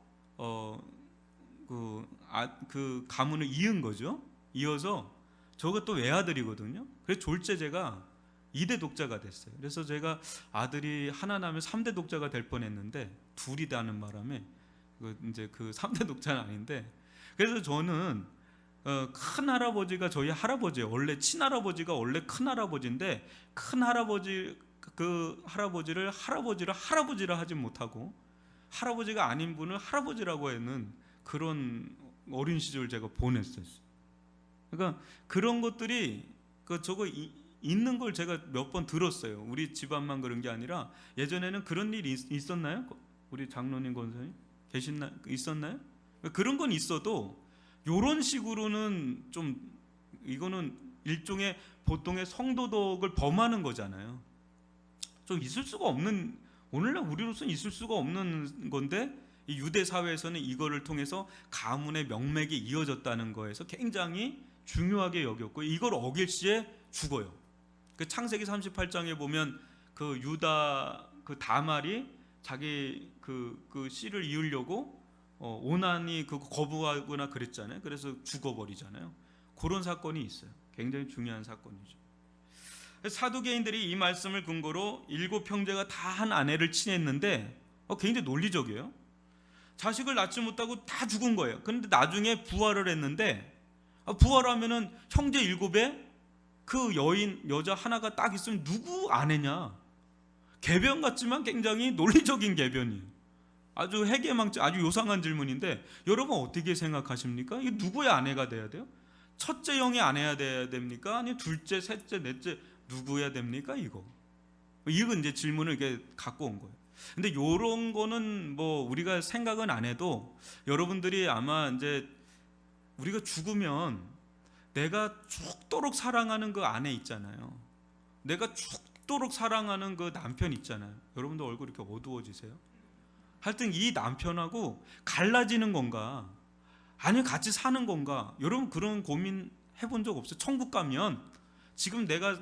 그 가문을 이은 거죠. 이어서 저가 또 외아들이거든요. 그래서 졸제제가 2대 독자가 됐어요. 그래서 제가 아들이 하나 나면 3대 독자가 될 뻔했는데 둘이 다는 바람에 이제 그 3대 독자는 아닌데, 그래서 저는 큰 할아버지가 저희 할아버지예요. 원래 친할아버지가 원래 큰 할아버지인데 큰 할아버지 그 할아버지를 할아버지라 하지 못하고 할아버지가 아닌 분을 할아버지라고 하는 그런 어린 시절 제가 보냈어요. 그러니까 그런 것들이 저거 있는 걸 제가 몇 번 들었어요. 우리 집안만 그런 게 아니라 예전에는 그런 일이 있었나요? 우리 장로님 권사님 있었나요? 그런 건 있어도 이런 식으로는 좀 이거는 일종의 보통의 성도덕을 범하는 거잖아요. 좀 있을 수가 없는, 오늘날 우리로서는 있을 수가 없는 건데 이 유대 사회에서는 이거를 통해서 가문의 명맥이 이어졌다는 거에서 굉장히 중요하게 여겼고 이걸 어길 시에 죽어요. 그 창세기 38장에 보면 그 유다 그 다말이 자기 그 씨를 이으려고 오난이 그 거부하거나 그랬잖아요. 그래서 죽어버리잖아요. 그런 사건이 있어요. 굉장히 중요한 사건이죠. 사두개인들이 이 말씀을 근거로 7 형제가 다 한 아내를 친했는데 굉장히 논리적이에요. 자식을 낳지 못하고 다 죽은 거예요. 그런데 나중에 부활을 했는데 부활하면은 형제 7에 그 여자 하나가 딱 있으면 누구 아내냐? 궤변 같지만 굉장히 논리적인 궤변이에요. 아주 해괴망측, 아주 요상한 질문인데 여러분 어떻게 생각하십니까? 이게 누구의 아내가 돼야 돼요? 첫째 형의 아내야 돼야 됩니까? 아니 둘째, 셋째, 넷째 누구야 됩니까? 이건 이제 질문을 이렇게 갖고 온 거예요. 근데 요런 거는 뭐 우리가 생각은 안 해도 여러분들이 아마 이제 우리가 죽으면 내가 죽도록 사랑하는 그 아내 있잖아요. 내가 죽도록 사랑하는 그 남편 있잖아요. 여러분들 얼굴 이렇게 어두워지세요? 하여튼 이 남편하고 갈라지는 건가? 아니면 같이 사는 건가? 여러분 그런 고민 해본 적 없어요? 천국 가면 지금 내가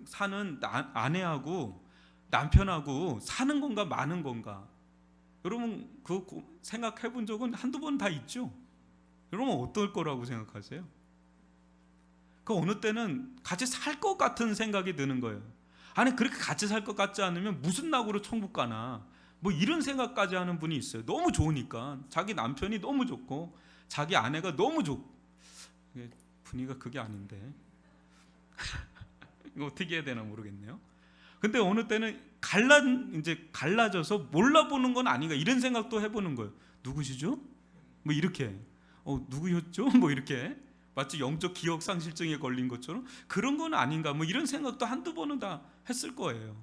사는 아내하고 남편하고 사는 건가 마는 건가? 여러분 그 생각해 본 적은 한두 번 다 있죠? 여러분 어떨 거라고 생각하세요? 그 어느 때는 같이 살 것 같은 생각이 드는 거예요. 아니 그렇게 같이 살 것 같지 않으면 무슨 낙으로 천국 가나? 뭐 이런 생각까지 하는 분이 있어요. 너무 좋으니까 자기 남편이 너무 좋고 자기 아내가 너무 좋고 분위기가 그게 아닌데 이거 어떻게 해야 되나 모르겠네요. 근데 어느 때는 이제 갈라져서 몰라보는 건 아닌가 이런 생각도 해보는 거예요. 누구시죠? 뭐 이렇게 누구였죠? 뭐 이렇게 마치 영적 기억 상실증에 걸린 것처럼 그런 건 아닌가 뭐 이런 생각도 한두 번은 다 했을 거예요.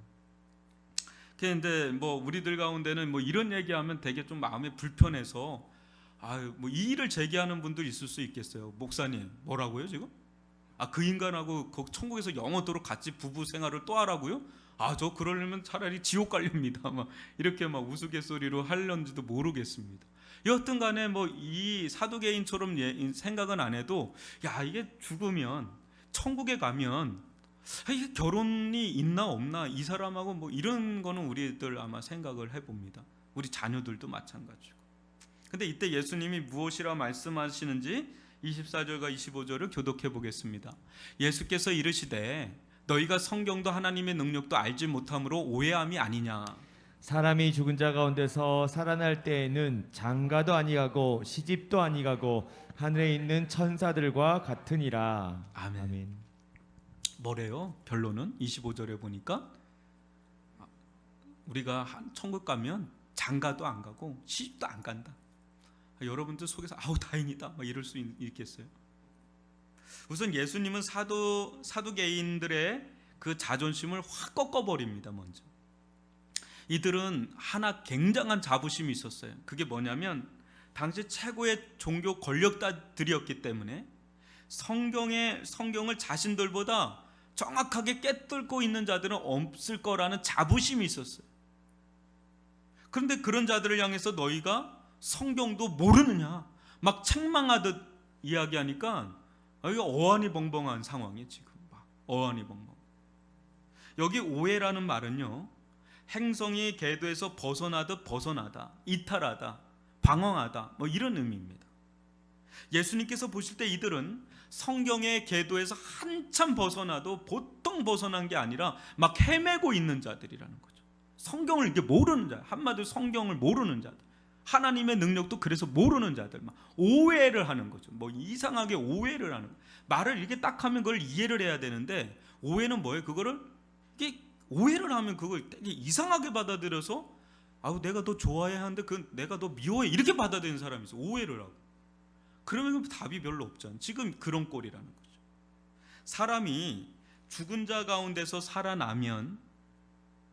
근데 뭐 우리들 가운데는 뭐 이런 얘기하면 되게 좀 마음이 불편해서 뭐 이 일을 제기하는 분들 있을 수 있겠어요. 목사님 뭐라고요 지금? 그 인간하고 천국에서 영원토록 같이 부부 생활을 또 하라고요? 저 그러려면 차라리 지옥 갈렵니다. 막 이렇게 막 우스갯소리로 하려는지도 모르겠습니다. 여튼 간에 뭐 이 사두개인처럼 생각은 안 해도 이게 죽으면 천국에 가면 이게 결혼이 있나 없나 이 사람하고 뭐 이런 거는 우리들 아마 생각을 해봅니다. 우리 자녀들도 마찬가지고. 근데 이때 예수님이 무엇이라 말씀하시는지 24절과 25절을 교독해 보겠습니다. 예수께서 이르시되 너희가 성경도 하나님의 능력도 알지 못함으로 오해함이 아니냐. 사람이 죽은 자 가운데서 살아날 때에는 장가도 아니가고 시집도 아니가고 하늘에 있는 천사들과 같으니라. 아멘. 뭐래요? 결론은 25절에 보니까 우리가 천국 가면 장가도 안 가고 시집도 안 간다. 여러분들 속에서 다행이다 막 이럴 수 있겠어요? 우선 예수님은 사두개인들의 그 자존심을 확 꺾어버립니다. 먼저 이들은 하나 굉장한 자부심이 있었어요. 그게 뭐냐면 당시 최고의 종교 권력자들이었기 때문에 성경을 자신들보다 정확하게 깨뚫고 있는 자들은 없을 거라는 자부심이 있었어요. 그런데 그런 자들을 향해서 너희가 성경도 모르느냐 막 책망하듯 이야기하니까 이거 어안이벙벙한 상황이에요. 지금 막 어안이벙벙. 여기 오해라는 말은요, 행성이 궤도에서 벗어나듯 벗어나다, 이탈하다, 방황하다 뭐 이런 의미입니다. 예수님께서 보실 때 이들은 성경의 궤도에서 한참 벗어나도 보통 벗어난 게 아니라 막 헤매고 있는 자들이라는 거죠. 성경을 이렇게 모르는 자, 한마디로 성경을 모르는 자들. 하나님의 능력도 그래서 모르는 자들, 막 오해를 하는 거죠. 뭐 이상하게 오해를 하는 거예요. 말을 이렇게 딱 하면 그걸 이해를 해야 되는데, 오해는 뭐예요? 그거를 이게 오해를 하면 그걸 되게 이상하게 받아들여서, 아우 내가 너 좋아해 하는데 내가 너 미워해, 이렇게 받아들이는 사람이 있어. 오해를 하고. 그러면 답이 별로 없잖아요. 지금 그런 꼴이라는 거죠. 사람이 죽은 자 가운데서 살아나면,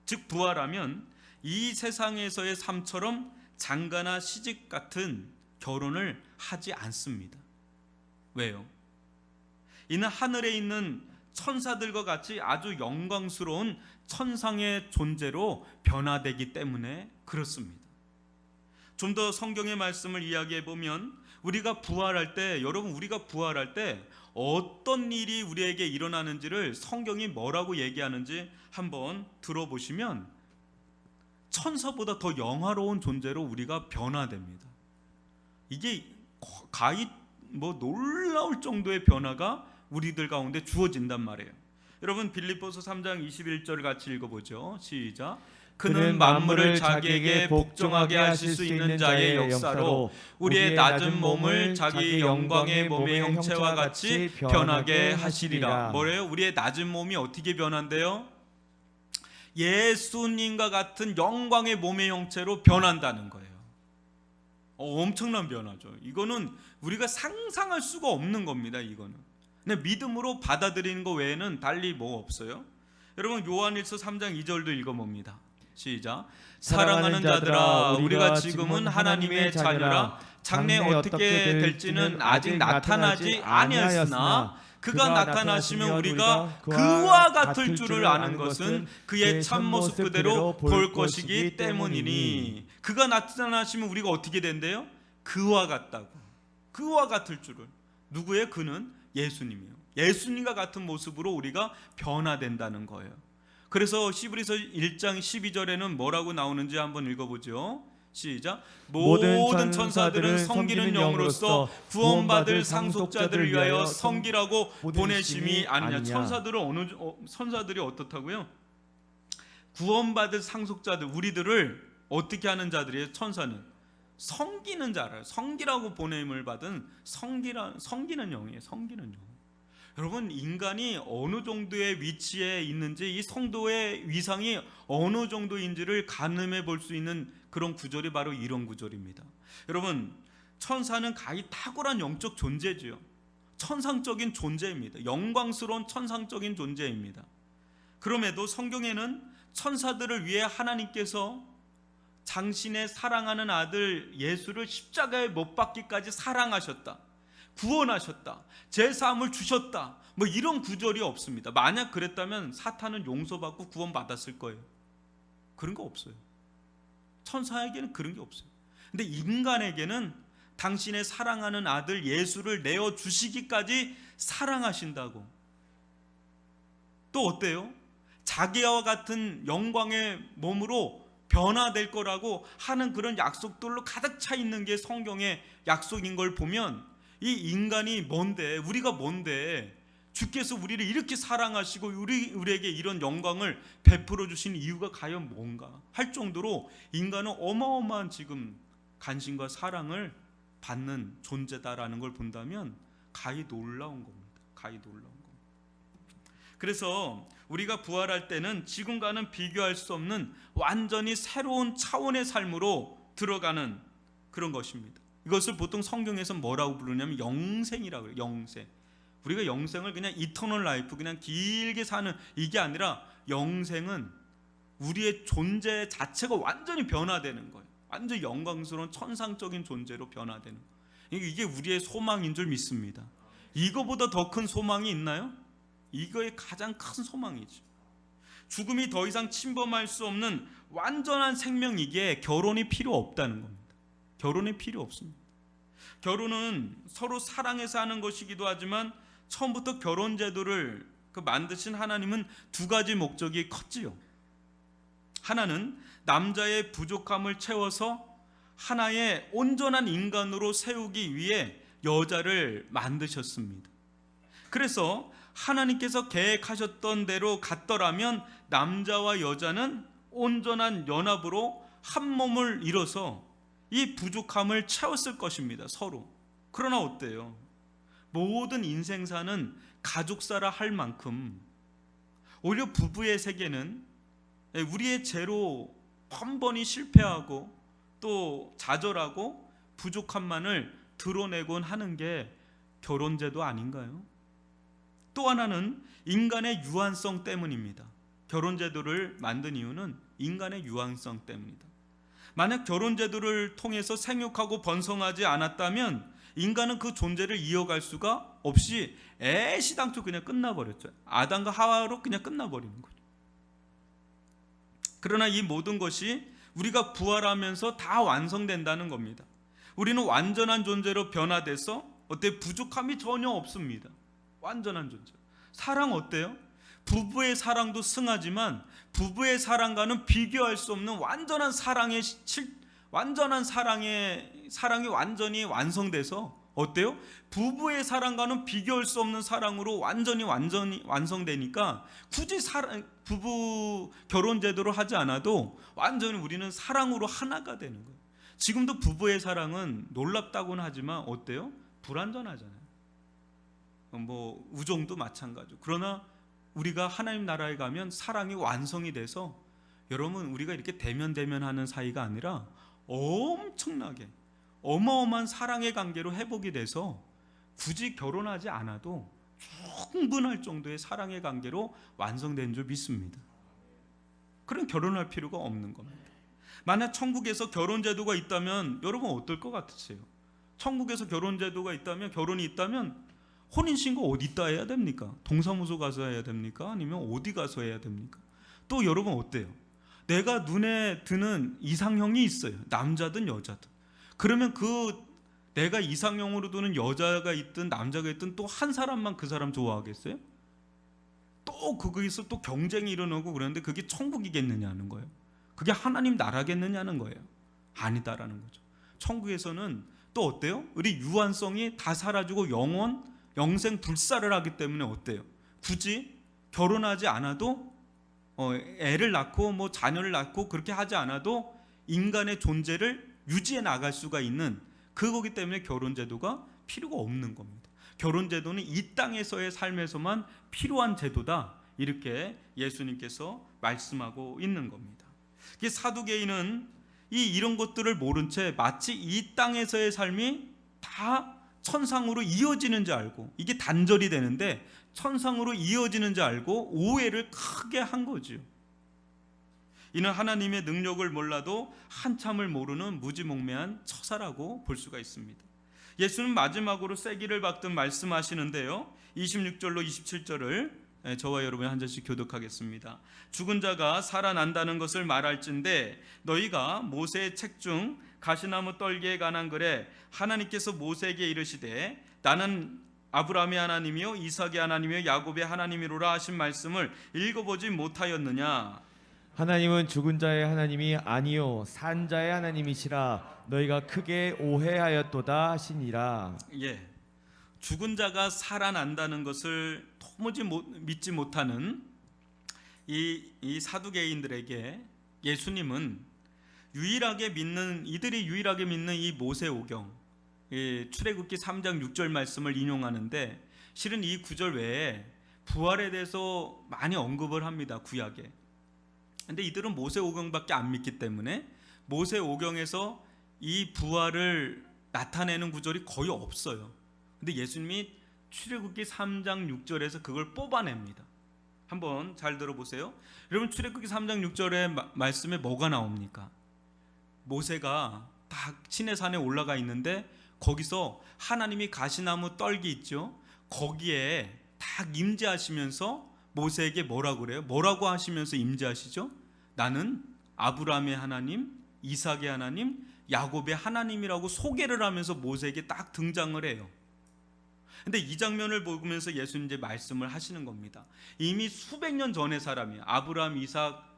즉 부활하면, 이 세상에서의 삶처럼 장가나 시집 같은 결혼을 하지 않습니다. 왜요? 이는 하늘에 있는 천사들과 같이 아주 영광스러운 천상의 존재로 변화되기 때문에 그렇습니다. 좀 더 성경의 말씀을 이야기해 보면, 우리가 부활할 때, 여러분 우리가 부활할 때 어떤 일이 우리에게 일어나는지를 성경이 뭐라고 얘기하는지 한번 들어보시면, 천사보다 더 영화로운 존재로 우리가 변화됩니다. 이게 가히 뭐 놀라울 정도의 변화가 우리들 가운데 주어진단 말이에요. 여러분 빌립보서 3장 21절 같이 읽어보죠. 시작. 그는 만물을 자기에게 복종하게 하실 수 있는 자의 역사로 우리의 낮은 몸을 자기 영광의 몸의 형체와 같이 변하게 하시리라. 뭐래요? 우리의 낮은 몸이 어떻게 변한대요? 예수님과 같은 영광의 몸의 형체로 변한다는 거예요. 엄청난 변화죠. 이거는 우리가 상상할 수가 없는 겁니다. 이거는 근데 믿음으로 받아들이는 것 외에는 달리 뭐 없어요. 여러분 요한일서 3장 2절도 읽어봅니다. 시작. 사랑하는 자들아, 우리가 지금은 하나님의 자녀라. 장래 어떻게 될지는 아직 나타나지 아니하였으나 그가 나타나시면 우리가 그와 같을 줄을 아는 것은 그의 참모습 그대로 볼 것이기 때문이니. 그가 나타나시면 우리가 어떻게 된대요? 그와 같다고. 그와 같을 줄을. 누구의 그는? 예수님이요. 예수님과 같은 모습으로 우리가 변화된다는 거예요. 그래서 히브리서 1장 12절에는 뭐라고 나오는지 한번 읽어보죠. 시작. 모든 천사들은 섬기는 영으로서 구원받을 상속자들을 위하여 섬기라고 보내심이 아니냐. 천사들이 어떻다고요? 구원받을 상속자들, 우리들을 어떻게 하는 자들이에요? 천사는 섬기는 자라요. 섬기라고 보냄을 받은 섬기는 영이에요. 섬기는 영. 여러분 인간이 어느 정도의 위치에 있는지, 이 성도의 위상이 어느 정도인지를 가늠해 볼 수 있는 그런 구절이 바로 이런 구절입니다. 여러분 천사는 가히 탁월한 영적 존재지요. 천상적인 존재입니다. 영광스러운 천상적인 존재입니다. 그럼에도 성경에는 천사들을 위해 하나님께서 당신의 사랑하는 아들 예수를 십자가에 못 박기까지 사랑하셨다, 구원하셨다, 제사함을 주셨다, 뭐 이런 구절이 없습니다. 만약 그랬다면 사탄은 용서받고 구원받았을 거예요. 그런 거 없어요. 천사에게는 그런 게 없어요. 근데 인간에게는 당신의 사랑하는 아들 예수를 내어주시기까지 사랑하신다고. 또 어때요? 자기와 같은 영광의 몸으로 변화될 거라고 하는 그런 약속들로 가득 차 있는 게 성경의 약속인 걸 보면, 이 인간이 뭔데, 우리가 뭔데, 주께서 우리를 이렇게 사랑하시고 우리에게 이런 영광을 베풀어 주신 이유가 과연 뭔가 할 정도로 인간은 어마어마한 지금 관심과 사랑을 받는 존재다라는 걸 본다면 가히 놀라운 겁니다. 가히 놀라운 겁니다. 그래서 우리가 부활할 때는 지금과는 비교할 수 없는 완전히 새로운 차원의 삶으로 들어가는 그런 것입니다. 이것을 보통 성경에서 뭐라고 부르냐면 영생이라고 해요. 영생. 우리가 영생을 그냥 이터널 라이프, 그냥 길게 사는 이게 아니라, 영생은 우리의 존재 자체가 완전히 변화되는 거예요. 완전 영광스러운 천상적인 존재로 변화되는 거예요. 이게 우리의 소망인 줄 믿습니다. 이거보다 더 큰 소망이 있나요? 이거의 가장 큰 소망이죠. 죽음이 더 이상 침범할 수 없는 완전한 생명이기에 결혼이 필요 없다는 겁니다. 결혼이 필요 없습니다. 결혼은 서로 사랑해서 하는 것이기도 하지만, 처음부터 결혼 제도를 만드신 하나님은 두 가지 목적이 컸지요. 하나는 남자의 부족함을 채워서 하나의 온전한 인간으로 세우기 위해 여자를 만드셨습니다. 그래서 하나님께서 계획하셨던 대로 갔더라면 남자와 여자는 온전한 연합으로 한 몸을 이뤄서 이 부족함을 채웠을 것입니다. 서로. 그러나 어때요? 모든 인생사는 가족사라 할 만큼 오히려 부부의 세계는 우리의 죄로 번번이 실패하고 또 좌절하고 부족함만을 드러내곤 하는 게 결혼제도 아닌가요? 또 하나는 인간의 유한성 때문입니다. 결혼제도를 만든 이유는 인간의 유한성 때문이다. 만약 결혼제도를 통해서 생육하고 번성하지 않았다면 인간은 그 존재를 이어갈 수가 없이 애시당초 그냥 끝나버렸죠. 아담과 하와로 그냥 끝나버리는 거죠. 그러나 이 모든 것이 우리가 부활하면서 다 완성된다는 겁니다. 우리는 완전한 존재로 변화돼서 어때? 부족함이 전혀 없습니다. 완전한 존재. 사랑 어때요? 부부의 사랑도 승하지만 부부의 사랑과는 비교할 수 없는 완전한 사랑이 완전히 완성돼서 어때요? 부부의 사랑과는 비교할 수 없는 사랑으로 완전히 완성되니까 굳이 부부 결혼 제도를 하지 않아도 완전히 우리는 사랑으로 하나가 되는 거예요. 지금도 부부의 사랑은 놀랍다고는 하지만 어때요? 불완전하잖아요. 뭐 우정도 마찬가지고. 그러나 우리가 하나님 나라에 가면 사랑이 완성이 돼서 여러분 우리가 이렇게 대면하는 사이가 아니라 엄청나게 어마어마한 사랑의 관계로 회복이 돼서 굳이 결혼하지 않아도 충분할 정도의 사랑의 관계로 완성된 줄 믿습니다. 그럼 결혼할 필요가 없는 겁니다. 만약 천국에서 결혼제도가 있다면 여러분 어떨 것 같으세요? 천국에서 결혼제도가 있다면, 결혼이 있다면 혼인신고 어디다 해야 됩니까? 동사무소 가서 해야 됩니까? 아니면 어디 가서 해야 됩니까? 또 여러분 어때요? 내가 눈에 드는 이상형이 있어요. 남자든 여자든. 그러면 그 내가 이상형으로 두는 여자가 있든 남자가 있든 또 한 사람만 그 사람 좋아하겠어요? 또 거기서 또 경쟁이 일어나고 그러는데 그게 천국이겠느냐는 거예요. 그게 하나님 나라겠느냐는 거예요. 아니다라는 거죠. 천국에서는 또 어때요? 우리 유한성이 다 사라지고 영생 불사를 하기 때문에 어때요? 굳이 결혼하지 않아도 애를 낳고 뭐 자녀를 낳고 그렇게 하지 않아도 인간의 존재를 유지해 나갈 수가 있는 그거기 때문에 결혼제도가 필요가 없는 겁니다. 결혼제도는 이 땅에서의 삶에서만 필요한 제도다, 이렇게 예수님께서 말씀하고 있는 겁니다. 사두개인은 이런 것들을 모른 채 마치 이 땅에서의 삶이 다 천상으로 이어지는 줄 알고, 이게 단절이 되는데 천상으로 이어지는 줄 알고 오해를 크게 한 거죠. 이는 하나님의 능력을 몰라도 한참을 모르는 무지몽매한 처사라고 볼 수가 있습니다. 예수는 마지막으로 세기를 박듯 말씀하시는데요, 26절로 27절을 저와 여러분이 한 절씩 교독하겠습니다. 죽은 자가 살아난다는 것을 말할진대 너희가 모세의 책 중 가시나무 떨기에 관한 글에 하나님께서 모세에게 이르시되 나는 아브라함의 하나님이요 이삭의 하나님이요 야곱의 하나님이로라 하신 말씀을 읽어보지 못하였느냐. 하나님은 죽은 자의 하나님이 아니요 산 자의 하나님이시라 너희가 크게 오해하였도다 하시니라. 예, 죽은 자가 살아난다는 것을 도무지 믿지 못하는 이 사두개인들에게 예수님은 이들이 유일하게 믿는 이 모세오경, 출애굽기 3장 6절 말씀을 인용하는데, 실은 이 구절 외에 부활에 대해서 많이 언급을 합니다, 구약에. 근데 이들은 모세오경밖에 안 믿기 때문에 모세오경에서 이 부활을 나타내는 구절이 거의 없어요. 근데 예수님이 출애굽기 3장 6절에서 그걸 뽑아냅니다. 한번 잘 들어보세요. 여러분, 출애굽기 3장 6절의 말씀에 뭐가 나옵니까? 모세가 딱 시내산에 올라가 있는데 거기서 하나님이 가시나무 떨기 있죠, 거기에 딱 임재하시면서 모세에게 뭐라고 그래요? 뭐라고 하시면서 임재하시죠? 나는 아브라함의 하나님, 이삭의 하나님, 야곱의 하나님이라고 소개를 하면서 모세에게 딱 등장을 해요. 근데 이 장면을 보면서 예수님 이제 말씀을 하시는 겁니다. 이미 수백 년 전의 사람이에요. 아브라함, 이삭,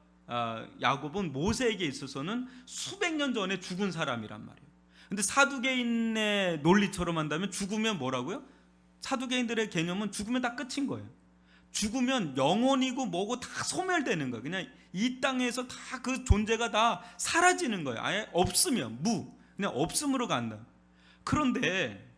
야곱은 모세에게 있어서는 수백 년 전에 죽은 사람이란 말이에요. 근데 사두개인의 논리처럼 한다면 죽으면 뭐라고요? 사두개인들의 개념은 죽으면 다 끝인 거예요. 죽으면 영혼이고 뭐고 다 소멸되는 거예요. 그냥 이 땅에서 다 그 존재가 다 사라지는 거예요. 아예 없으면 그냥 없음으로 간다. 그런데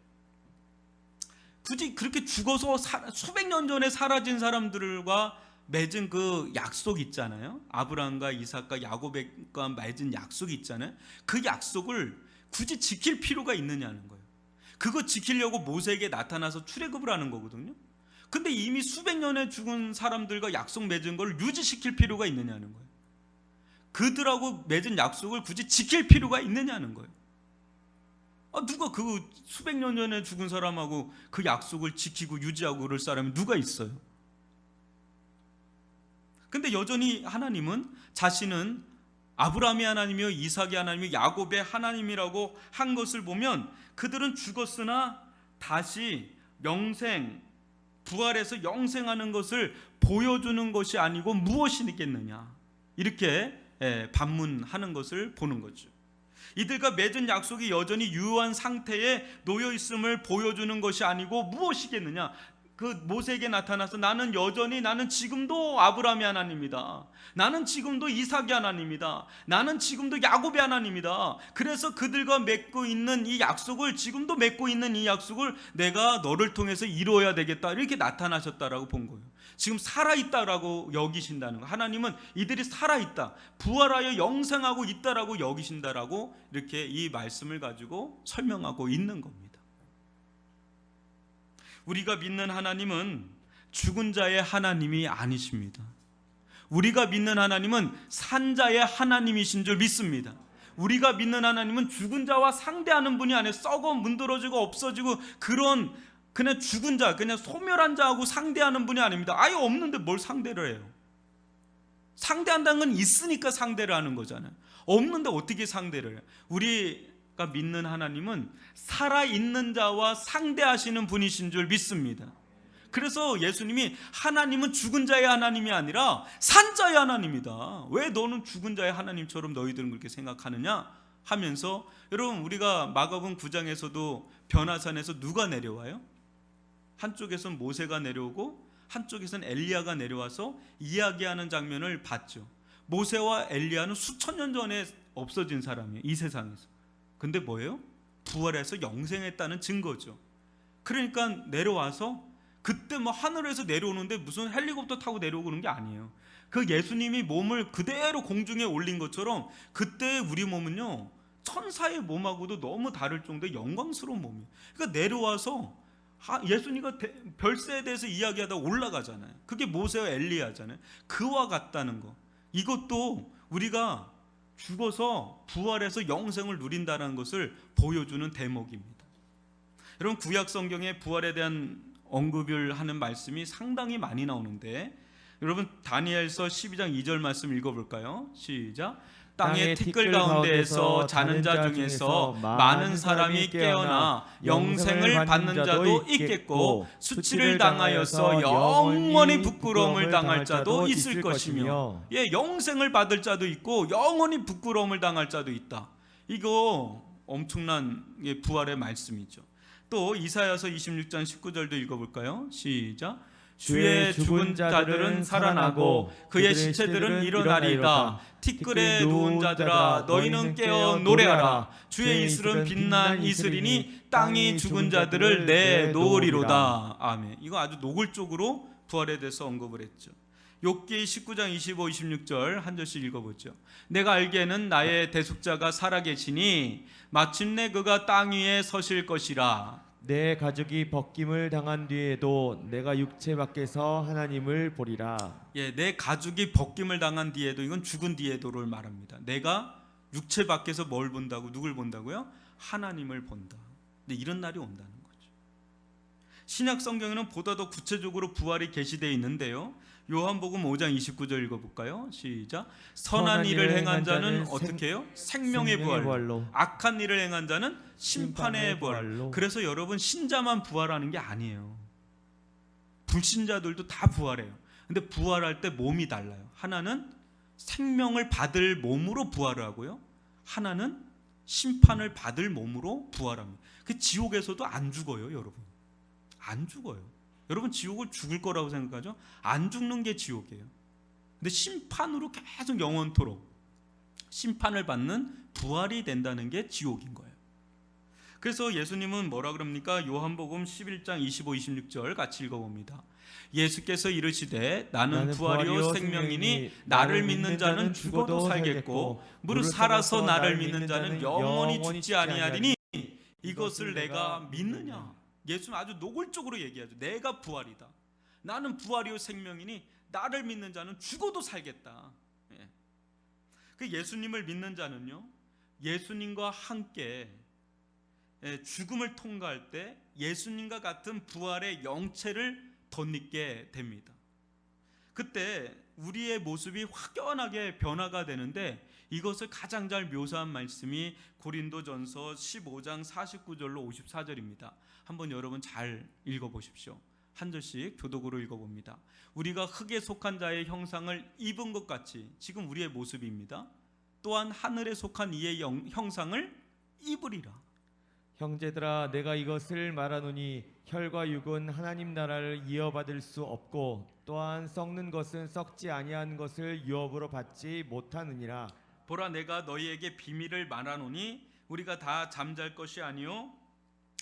굳이 그렇게 죽어서 수백 년 전에 사라진 사람들과 맺은 그 약속 있잖아요. 아브라함과 이삭과 야곱과 맺은 약속이 있잖아요. 그 약속을 굳이 지킬 필요가 있느냐는 거예요. 그거 지키려고 모세에게 나타나서 출애굽을 하는 거거든요. 근데 이미 수백 년에 죽은 사람들과 약속 맺은 걸 유지시킬 필요가 있느냐는 거예요. 그들하고 맺은 약속을 굳이 지킬 필요가 있느냐는 거예요. 누가 그 수백 년 전에 죽은 사람하고 그 약속을 지키고 유지하고 그럴 사람이 누가 있어요? 근데 여전히 하나님은 자신은 아브라함의 하나님이요 이삭의 하나님이요 야곱의 하나님이라고 한 것을 보면 그들은 죽었으나 다시 영생, 부활해서 영생하는 것을 보여주는 것이 아니고 무엇이겠느냐, 이렇게 반문하는 것을 보는 거죠. 이들과 맺은 약속이 여전히 유효한 상태에 놓여 있음을 보여주는 것이 아니고 무엇이겠느냐, 그 모세에게 나타나서 나는 지금도 아브라함의 하나님이다, 나는 지금도 이삭의 하나님이다, 나는 지금도 야곱의 하나님이다. 그래서 그들과 맺고 있는 이 약속을, 지금도 맺고 있는 이 약속을 내가 너를 통해서 이루어야 되겠다, 이렇게 나타나셨다라고 본 거예요. 지금 살아있다라고 여기신다는 거. 하나님은 이들이 살아있다, 부활하여 영생하고 있다라고 여기신다라고 이렇게 이 말씀을 가지고 설명하고 있는 겁니다. 우리가 믿는 하나님은 죽은 자의 하나님이 아니십니다. 우리가 믿는 하나님은 산 자의 하나님이신 줄 믿습니다. 우리가 믿는 하나님은 죽은 자와 상대하는 분이 아니에요. 썩어 문드러지고 없어지고 그냥 죽은 자, 그냥 소멸한 자하고 상대하는 분이 아닙니다. 아예 없는데 뭘 상대를 해요? 상대한다는 건 있으니까 상대를 하는 거잖아요. 없는데 어떻게 상대를 해요? 우리가 믿는 하나님은 살아있는 자와 상대하시는 분이신 줄 믿습니다. 그래서 예수님이 하나님은 죽은 자의 하나님이 아니라 산 자의 하나님이다. 왜 너는 죽은 자의 하나님처럼 너희들은 그렇게 생각하느냐 하면서, 여러분 우리가 마가복음 9장에서도 변화산에서 누가 내려와요? 한쪽에서는 모세가 내려오고 한쪽에서는 엘리야가 내려와서 이야기하는 장면을 봤죠. 모세와 엘리야는 수천 년 전에 없어진 사람이에요, 이 세상에서. 근데 뭐예요? 부활해서 영생했다는 증거죠. 그러니까 내려와서 그때 하늘에서 내려오는데 무슨 헬리콥터 타고 내려오고 그런 게 아니에요. 그 예수님이 몸을 그대로 공중에 올린 것처럼 그때 우리 몸은요 천사의 몸하고도 너무 다를 정도의 영광스러운 몸이에요. 그러니까 내려와서 예수님과 별세에 대해서 이야기하다 올라가잖아요. 그게 모세와 엘리야잖아요. 그와 같다는 거. 이것도 우리가 죽어서 부활해서 영생을 누린다는 것을 보여주는 대목입니다. 여러분 구약 성경에 부활에 대한 언급을 하는 말씀이 상당히 많이 나오는데, 여러분 다니엘서 12장 2절 말씀 읽어볼까요? 시작. 땅의 티끌 가운데에서 자는 자 중에서 많은 사람이 깨어나 영생을 받는 자도 있겠고 수치를 당하여서 영원히 부끄러움을 당할 자도 있을 것이며, 영생을 받을 자도 있고 영원히 부끄러움을 당할 자도 있다. 이거 엄청난 부활의 말씀이죠. 또 이사야서 26장 19절도 읽어볼까요? 시작. 주의 죽은 자들은 살아나고 그의 시체들은 일어나리이다. 티끌에 누운 자들아 너희는 깨어 노래하라. 주의 이슬은 빛난 이슬이니 땅이 죽은 자들을 내놓으리로다. 아멘. 이거 아주 노골적으로 부활에 대해서 언급을 했죠. 욥기 19장 25, 26절 한 절씩 읽어보죠. 내가 알기에는 나의 대속자가 살아계시니 마침내 그가 땅 위에 서실 것이라. 내 가족이 벗김을 당한 뒤에도 내가 육체 밖에서 하나님을 보리라. 내 가족이 벗김을 당한 뒤에도, 이건 죽은 뒤에도를 말합니다. 내가 육체 밖에서 뭘 본다고? 누굴 본다고요? 하나님을 본다. 근데 이런 날이 온다는 거죠. 신약 성경에는 보다 더 구체적으로 부활이 계시되어 있는데요. 요한복음 5장 29절 읽어볼까요? 시작. 선한 일을 행한 자는 어떻게 해요? 생명의 부활로, 악한 일을 행한 자는 심판의 부활로. 그래서 여러분 신자만 부활하는 게 아니에요. 불신자들도 다 부활해요. 근데 부활할 때 몸이 달라요. 하나는 생명을 받을 몸으로 부활을 하고요, 하나는 심판을 받을 몸으로 부활합니다. 그 지옥에서도 안 죽어요, 여러분. 안 죽어요. 여러분 지옥을 죽을 거라고 생각하죠? 안 죽는 게 지옥이에요. 근데 심판으로 계속 영원토록 심판을 받는 부활이 된다는 게 지옥인 거예요. 그래서 예수님은 뭐라 그럽니까? 요한복음 11장 25, 26절 같이 읽어봅니다. 예수께서 이르시되 나는 부활이요 생명이니 나를 믿는 자는 죽어도 살겠고 무릇 살아서 나를 믿는 자는 영원히 죽지 아니하리니 이것을 내가 믿느냐? 예수는 아주 노골적으로 얘기하죠. 내가 부활이다. 나는 부활이요 생명이니 나를 믿는 자는 죽어도 살겠다. 그 예수님을 믿는 자는요, 예수님과 함께 죽음을 통과할 때 예수님과 같은 부활의 영체를 덧입게 됩니다. 그때 우리의 모습이 확연하게 변화가 되는데 이것을 가장 잘 묘사한 말씀이 고린도전서 15장 49절로 54절입니다. 한번 여러분 잘 읽어보십시오. 한 절씩 교독으로 읽어봅니다. 우리가 흙에 속한 자의 형상을 입은 것 같이, 지금 우리의 모습입니다. 또한 하늘에 속한 이의 형상을 입으리라. 형제들아, 내가 이것을 말하노니 혈과 육은 하나님 나라를 이어받을 수 없고 또한 썩는 것은 썩지 아니한 것을 유업으로 받지 못하느니라. 보라, 내가 너희에게 비밀을 말하노니 우리가 다 잠잘 것이 아니요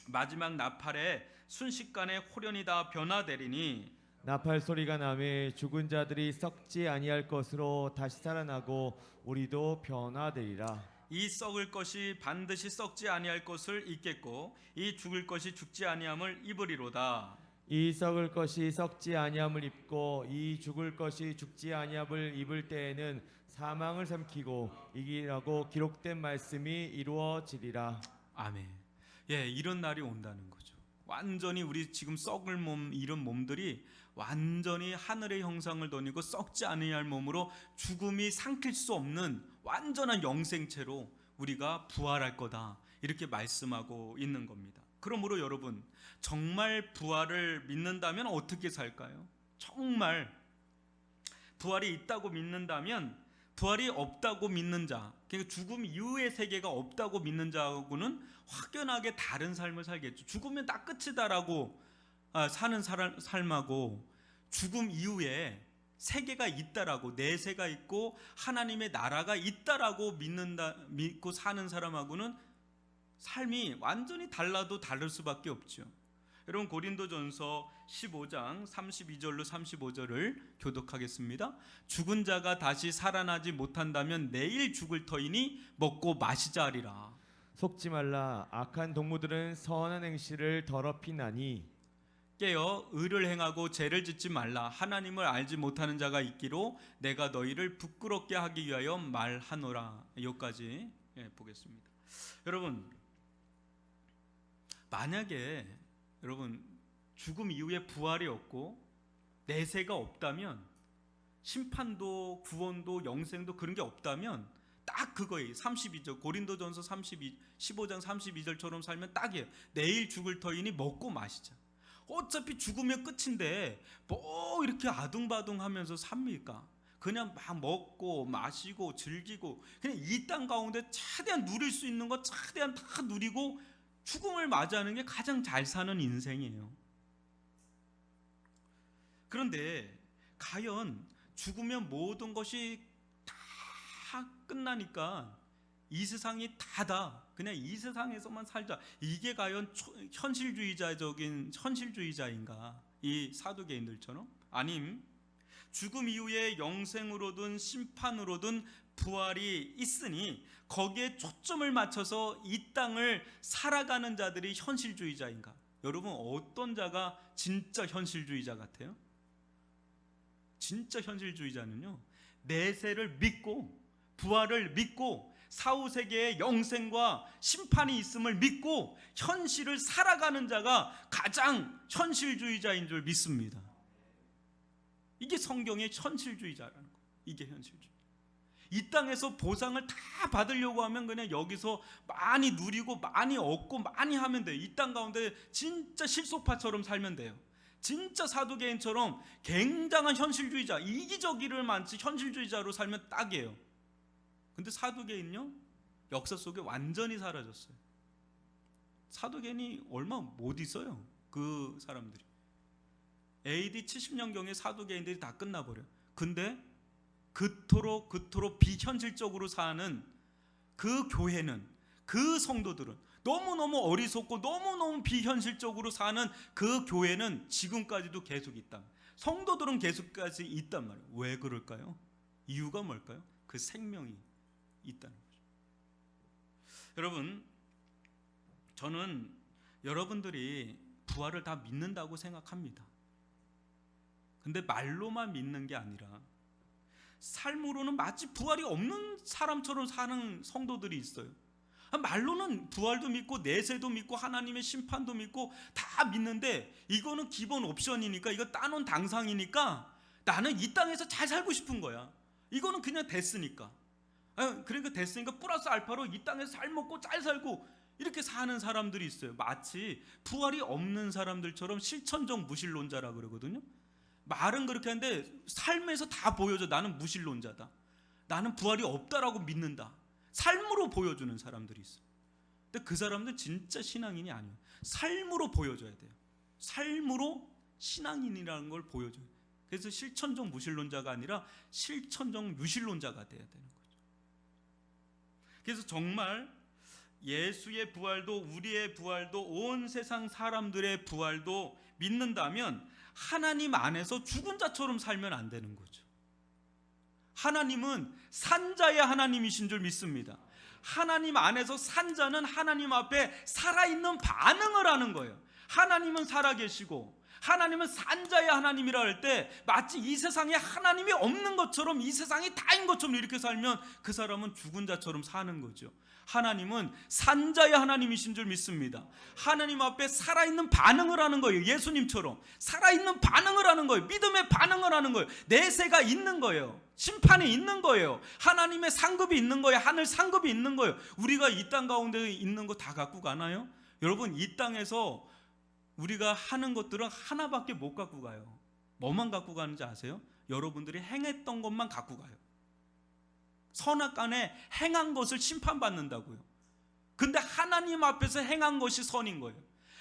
마지막 나팔에 순식간에 호련히 다 변화되리니 나팔 소리가 나매 죽은 자들이 썩지 아니할 것으로 다시 살아나고 우리도 변화되리라. 이 썩을 것이 반드시 썩지 아니할 것을 입겠고 이 죽을 것이 죽지 아니함을 입으리로다. 이 썩을 것이 썩지 아니함을 입고 이 죽을 것이 죽지 아니함을 입을 때에는 사망을 삼키고 이기라고 기록된 말씀이 이루어지리라. 아멘. 예, 이런 날이 온다는 거죠. 완전히 우리 지금 썩을 몸, 이런 몸들이 완전히 하늘의 형상을 덧입고 썩지 아니할 몸으로 죽음이 삼킬 수 없는 완전한 영생체로 우리가 부활할 거다, 이렇게 말씀하고 있는 겁니다. 그러므로 여러분, 정말 부활을 믿는다면 어떻게 살까요? 정말 부활이 있다고 믿는다면, 부활이 없다고 믿는 자, 그러니까 죽음 이후의 세계가 없다고 믿는 자하고는 확연하게 다른 삶을 살겠죠. 죽으면 딱 끝이다라고 사는 삶하고 죽음 이후에 세계가 있다라고, 내세가 있고 하나님의 나라가 있다라고 믿고 사는 사람하고는 삶이 완전히 달라도 다를 수밖에 없죠. 여러분, 고린도전서 15장 32절로 35절을 교독하겠습니다. 죽은 자가 다시 살아나지 못한다면 내일 죽을 터이니 먹고 마시자 하리라. 속지 말라. 악한 동무들은 선한 행실을 더럽히나니 깨어 의를 행하고 죄를 짓지 말라. 하나님을 알지 못하는 자가 있기로 내가 너희를 부끄럽게 하기 위하여 말하노라. 여기까지 보겠습니다. 여러분, 만약에 여러분 죽음 이후에 부활이 없고 내세가 없다면, 심판도 구원도 영생도 그런 게 없다면 딱 그거예요. 32절 고린도전서 15장 32절처럼 살면 딱이에요. 내일 죽을 터이니 먹고 마시자. 어차피 죽으면 끝인데 뭐 이렇게 아둥바둥하면서 삽니까? 그냥 막 먹고 마시고 즐기고 그냥 이 땅 가운데 최대한 누릴 수 있는 거 최대한 다 누리고 죽음을 맞이하는 게 가장 잘 사는 인생이에요. 그런데 과연 죽으면 모든 것이 다 끝나니까 이 세상이 다다, 그냥 이 세상에서만 살자, 이게 과연 현실주의자인가? 이 사두개인들처럼? 아님, 죽음 이후에 영생으로든 심판으로든 부활이 있으니 거기에 초점을 맞춰서 이 땅을 살아가는 자들이 현실주의자인가? 여러분, 어떤 자가 진짜 현실주의자 같아요? 진짜 현실주의자는요, 내세를 믿고 부활을 믿고 사후세계의 영생과 심판이 있음을 믿고 현실을 살아가는 자가 가장 현실주의자인 줄 믿습니다. 이게 성경의 현실주의자라는 거예요. 이게 현실주의. 이 땅에서 보상을 다 받으려고 하면 그냥 여기서 많이 누리고 많이 얻고 많이 하면 돼요. 이 땅 가운데 진짜 실소파처럼 살면 돼요. 진짜 사두개인처럼 굉장한 현실주의자, 이기적이를 많지 현실주의자로 살면 딱이에요. 근데 사두개인요, 역사 속에 완전히 사라졌어요. 사두개인이 얼마 못 있어요. 그 사람들이 AD 70년경에 사두개인들이 다 끝나버려요. 근데 그토록 비현실적으로 사는 그 교회는, 그 성도들은 너무너무 어리석고 너무너무 비현실적으로 사는 그 교회는 지금까지도 계속 있다. 성도들은 계속까지 있단 말이에요. 왜 그럴까요? 이유가 뭘까요? 그 생명이 있다는 거죠. 여러분, 저는 여러분들이 부활을 다 믿는다고 생각합니다. 근데 말로만 믿는 게 아니라 삶으로는 마치 부활이 없는 사람처럼 사는 성도들이 있어요. 말로는 부활도 믿고 내세도 믿고 하나님의 심판도 믿고 다 믿는데 이거는 기본 옵션이니까, 이거 따놓은 당상이니까 나는 이 땅에서 잘 살고 싶은 거야. 이거는 그냥 됐으니까. 그러니까 됐으니까 플러스 알파로 이 땅에서 잘 먹고 잘 살고 이렇게 사는 사람들이 있어요. 마치 부활이 없는 사람들처럼 실천적 무신론자라 그러거든요. 말은 그렇게 하는데 삶에서 다 보여줘. 나는 무신론자다. 나는 부활이 없다라고 믿는다. 삶으로 보여주는 사람들이 있어요. 근데 그 사람들은 진짜 신앙인이 아니에요. 삶으로 보여줘야 돼요. 삶으로 신앙인이라는 걸 보여줘요. 그래서 실천적 무신론자가 아니라 실천적 유신론자가 돼야 되는 거죠. 그래서 정말 예수의 부활도 우리의 부활도 온 세상 사람들의 부활도 믿는다면 하나님 안에서 죽은 자처럼 살면 안 되는 거죠. 하나님은 산자의 하나님이신 줄 믿습니다. 하나님 안에서 산 자는 하나님 앞에 살아있는 반응을 하는 거예요. 하나님은 살아계시고 하나님은 산자의 하나님이라 할 때 마치 이 세상에 하나님이 없는 것처럼 이 세상이 다인 것처럼 이렇게 살면 그 사람은 죽은 자처럼 사는 거죠. 하나님은 산자의 하나님이신 줄 믿습니다. 하나님 앞에 살아있는 반응을 하는 거예요. 예수님처럼 살아있는 반응을 하는 거예요. 믿음의 반응을 하는 거예요. 내세가 있는 거예요. 심판이 있는 거예요. 하나님의 상급이 있는 거예요. 하늘 상급이 있는 거예요. 우리가 이 땅 가운데 있는 거 다 갖고 가나요? 여러분, 이 땅에서 우리가 하는 것들은 하나밖에 못 갖고 가요. 뭐만 갖고 가는지 아세요? 여러분들이 행했던 것만 갖고 가요. 선악간에 행한 것을 심판받는다고요. 근데 하나님 앞에서 행한 것이 선인 거예요.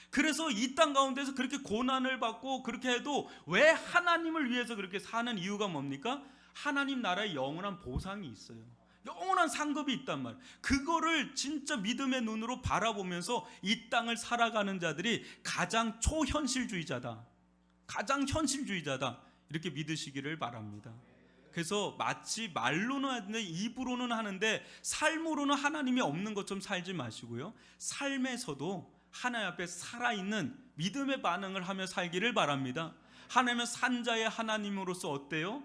그래서 이 땅 가운데서 그렇게 고난을 받고 그렇게 해도 왜 하나님을 위해서 그렇게 사는 이유가 뭡니까? 하나님 나라에 영원한 보상이 있어요. 영원한 상급이 있단 말이에요. 그거를 진짜 믿음의 눈으로 바라보면서 이 땅을 살아가는 자들이 가장 초현실주의자다, 가장 현실주의자다, 이렇게 믿으시기를 바랍니다. 그래서 마치 말로는 하는데 입으로는 하는데 삶으로는 하나님이 없는 것처럼 살지 마시고요, 삶에서도 하나님 앞에 살아있는 믿음의 반응을 하며 살기를 바랍니다. 하나님은 산자의 하나님으로서 어때요?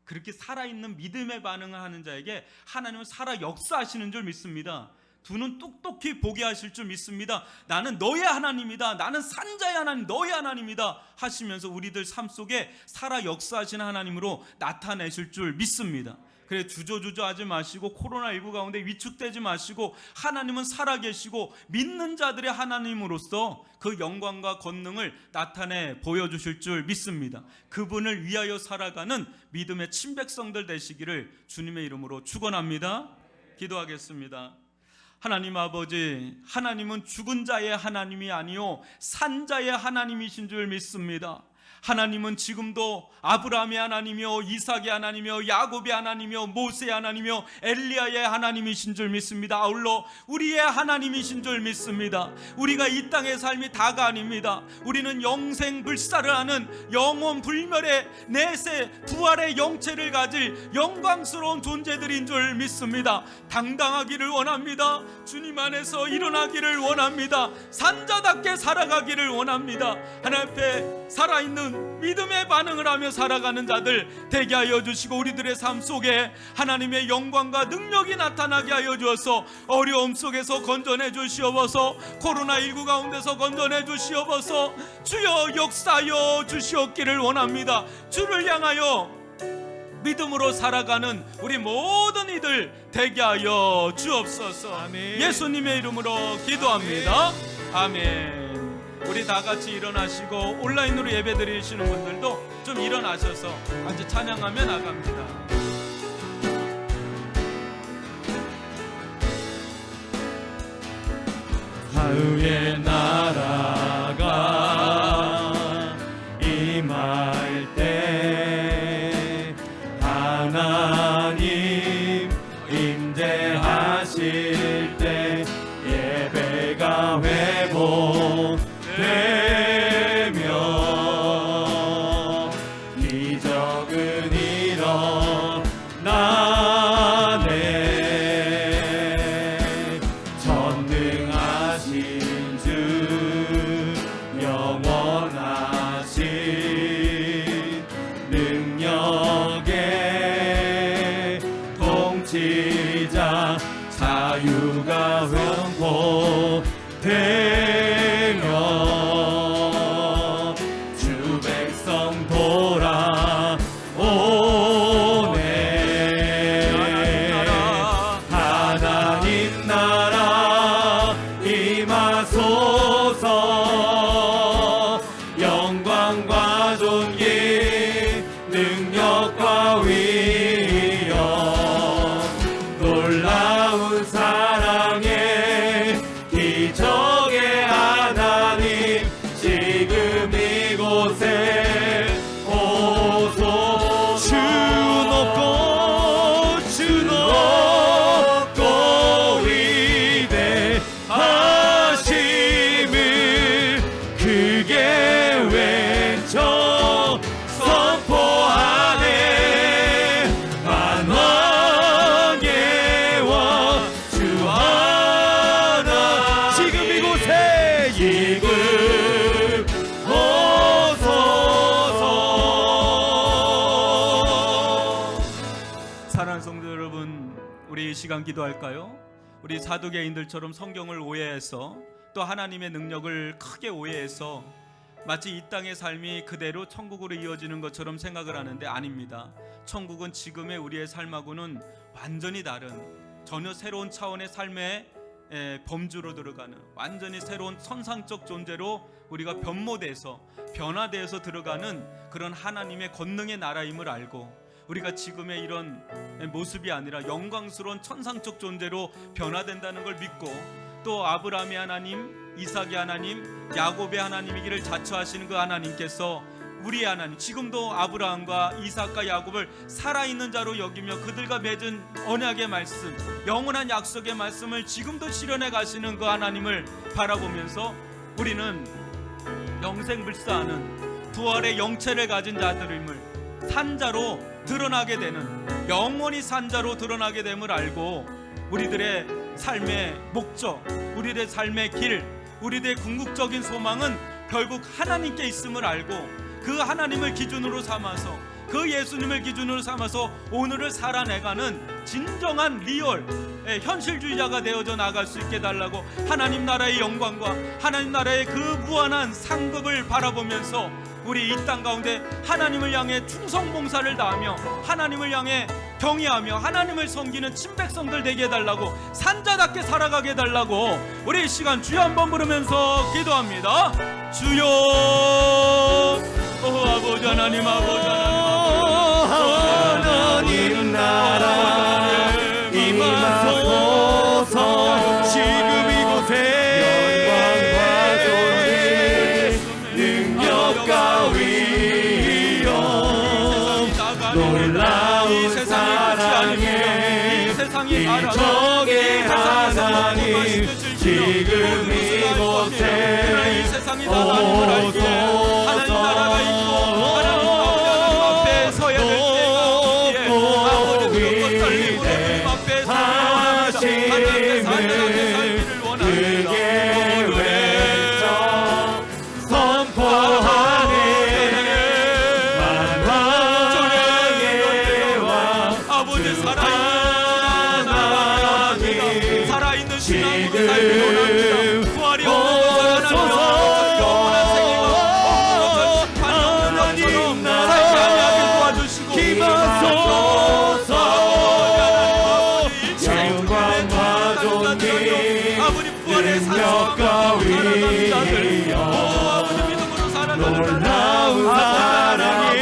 그렇게 살아있는 믿음의 반응을 하는 자에게 하나님은 살아 역사하시는 줄 믿습니다. 두 눈 똑똑히 보게 하실 줄 믿습니다. 나는 너의 하나님이다, 나는 산자의 하나님, 너의 하나님이다 하시면서 우리들 삶 속에 살아 역사하시는 하나님으로 나타내실 줄 믿습니다. 그래, 주저주저하지 마시고 코로나19 가운데 위축되지 마시고 하나님은 살아계시고 믿는 자들의 하나님으로서 그 영광과 권능을 나타내 보여주실 줄 믿습니다. 그분을 위하여 살아가는 믿음의 친백성들 되시기를 주님의 이름으로 축원합니다. 기도하겠습니다. 하나님 아버지, 하나님은 죽은 자의 하나님이 아니요 산 자의 하나님이신 줄 믿습니다. 하나님은 지금도 아브라함의 하나님이요 이삭의 하나님이요 야곱의 하나님이요 모세의 하나님이요 엘리야의 하나님이신 줄 믿습니다. 아울러 우리의 하나님이신 줄 믿습니다. 우리가 이 땅의 삶이 다가 아닙니다. 우리는 영생불사를 하는 영원 불멸의 내세 부활의 영체를 가질 영광스러운 존재들인 줄 믿습니다. 당당하기를 원합니다. 주님 안에서 일어나기를 원합니다. 산자답게 살아가기를 원합니다. 하나님 앞에 살아있는 믿음의 반응을 하며 살아가는 자들 되게 하여 주시고 우리들의 삶 속에 하나님의 영광과 능력이 나타나게 하여 주어서 어려움 속에서 건져내 주시옵소서. 코로나19 가운데서 건져내 주시옵소서. 주여 역사하여 주시옵기를 원합니다. 주를 향하여 믿음으로 살아가는 우리 모든 이들 되게 하여 주옵소서. 아멘. 예수님의 이름으로 기도합니다. 아멘. 우리 다 같이 일어나시고 온라인으로 예배 드리시는 분들도 좀 일어나셔서 같이 찬양하며 나갑니다. 자유의 나라가 임할 때 하나님 임재하실 때 시작 자유가 회복되며 주 백성 돌아오네. 하나님 나라 임하소서. 영광과 존귀 능력과 위엄 놀라운 사랑의 기적의 하나님 지금 이곳에 오소서. 주 높고 위대하심을 크게 외쳐 선포하네. 만왕의 왕 주 하나 지금 이곳에 오소서. 사랑하는 성도 여러분, 우리 이 시간 기도할까요? 우리 사두개인들처럼 성경을 오해해서 또 하나님의 능력을 크게 오해해서 마치 이 땅의 삶이 그대로 천국으로 이어지는 것처럼 생각을 하는데 아닙니다. 천국은 지금의 우리의 삶하고는 완전히 다른 전혀 새로운 차원의 삶의 범주로 들어가는 완전히 새로운 천상적 존재로 우리가 변모돼서 변화돼서 들어가는 그런 하나님의 권능의 나라임을 알고 우리가 지금의 이런 모습이 아니라 영광스러운 천상적 존재로 변화된다는 걸 믿고 또 아브라함의 하나님, 이삭의 하나님, 야곱의 하나님이기를 자처하시는 그 하나님께서 우리의 하나님, 지금도 아브라함과 이삭과 야곱을 살아있는 자로 여기며 그들과 맺은 언약의 말씀, 영원한 약속의 말씀을 지금도 실현해 가시는 그 하나님을 바라보면서 우리는 영생불사하는 부활의 영체를 가진 자들임을 산자로 드러나게 되는, 영원히 산자로 드러나게 됨을 알고 우리들의 삶의 목적, 우리들의 삶의 길, 우리들의 궁극적인 소망은 결국 하나님께 있음을 알고 그 하나님을 기준으로 삼아서 그 예수님을 기준으로 삼아서 오늘을 살아내가는 진정한 리얼 현실주의자가 되어져 나갈 수 있게 달라고 하나님 나라의 영광과 하나님 나라의 그 무한한 상급을 바라보면서 우리 이 땅 가운데 하나님을 향해 충성봉사를 다하며 하나님을 향해 경외하며 하나님을 섬기는 친백성들 되게 해달라고, 산자답게 살아가게 해달라고 우리 이 시간 주여 한번 부르면서 기도합니다. 주여, 아버지 하나님, 아버지 하나님 나라 임하소서. 지금 이곳에 영광과 존귀 능력과 위엄 놀라운 사랑의 기적의 하나님 지금 이곳에 오소서. 하나님 나라가 있고 하나님 앞에 서야 될 때가 없기에 아버지 그것 떨리고 주님 앞에 살기를 원합니다. 크게 외쳐 선포하네. 만왕의 왕 아버지 살아있는 신앙으로 살기 원합니다. 부활이 없는 것을 하나님 영원한 생애가 하나님 나라 임하소서. 영광과 존귀 능력과 위엄 놀라운 사랑의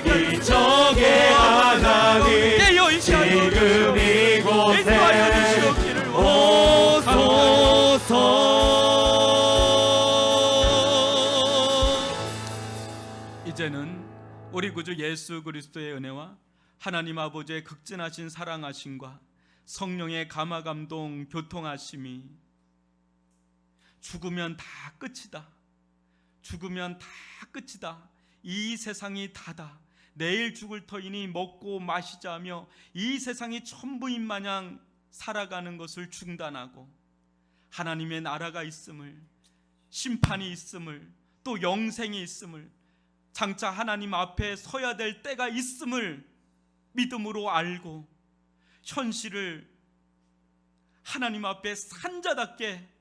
기적의 하나님 지금 이곳에 오소서. 이제는 우리 구주 예수 그리스도의 은혜와 하나님 아버지의 극진하신 사랑하심과 성령의 감화감동 교통하심이 죽으면 다 끝이다, 죽으면 다 끝이다, 이 세상이 다다, 내일 죽을 터이니 먹고 마시자 하며 이 세상이 천부인 마냥 살아가는 것을 중단하고 하나님의 나라가 있음을, 심판이 있음을, 또 영생이 있음을, 장차 하나님 앞에 서야 될 때가 있음을 믿음으로 알고 현실을 하나님 앞에 산자답게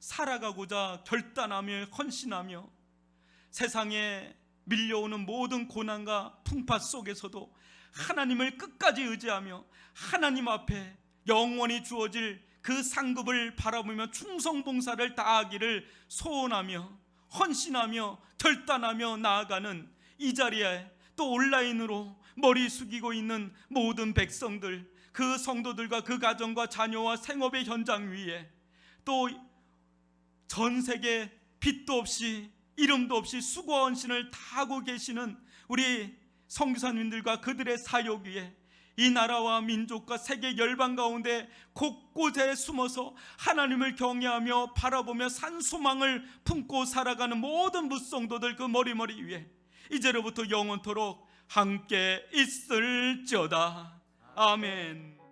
살아가고자 결단하며 헌신하며 세상에 밀려오는 모든 고난과 풍파 속에서도 하나님을 끝까지 의지하며 하나님 앞에 영원히 주어질 그 상급을 바라보며 충성봉사를 다하기를 소원하며 헌신하며 결단하며 나아가는 이 자리에 또 온라인으로 머리 숙이고 있는 모든 백성들, 그 성도들과 그 가정과 자녀와 생업의 현장 위에 또 전 세계 빛도 없이 이름도 없이 수고와 헌신을 다하고 계시는 우리 선교사님들과 그들의 사역 위에 이 나라와 민족과 세계 열방 가운데 곳곳에 숨어서 하나님을 경외하며 바라보며 산소망을 품고 살아가는 모든 무성도들 그 머리 위에 이제로부터 영원토록 함께 있을지어다. 아멘.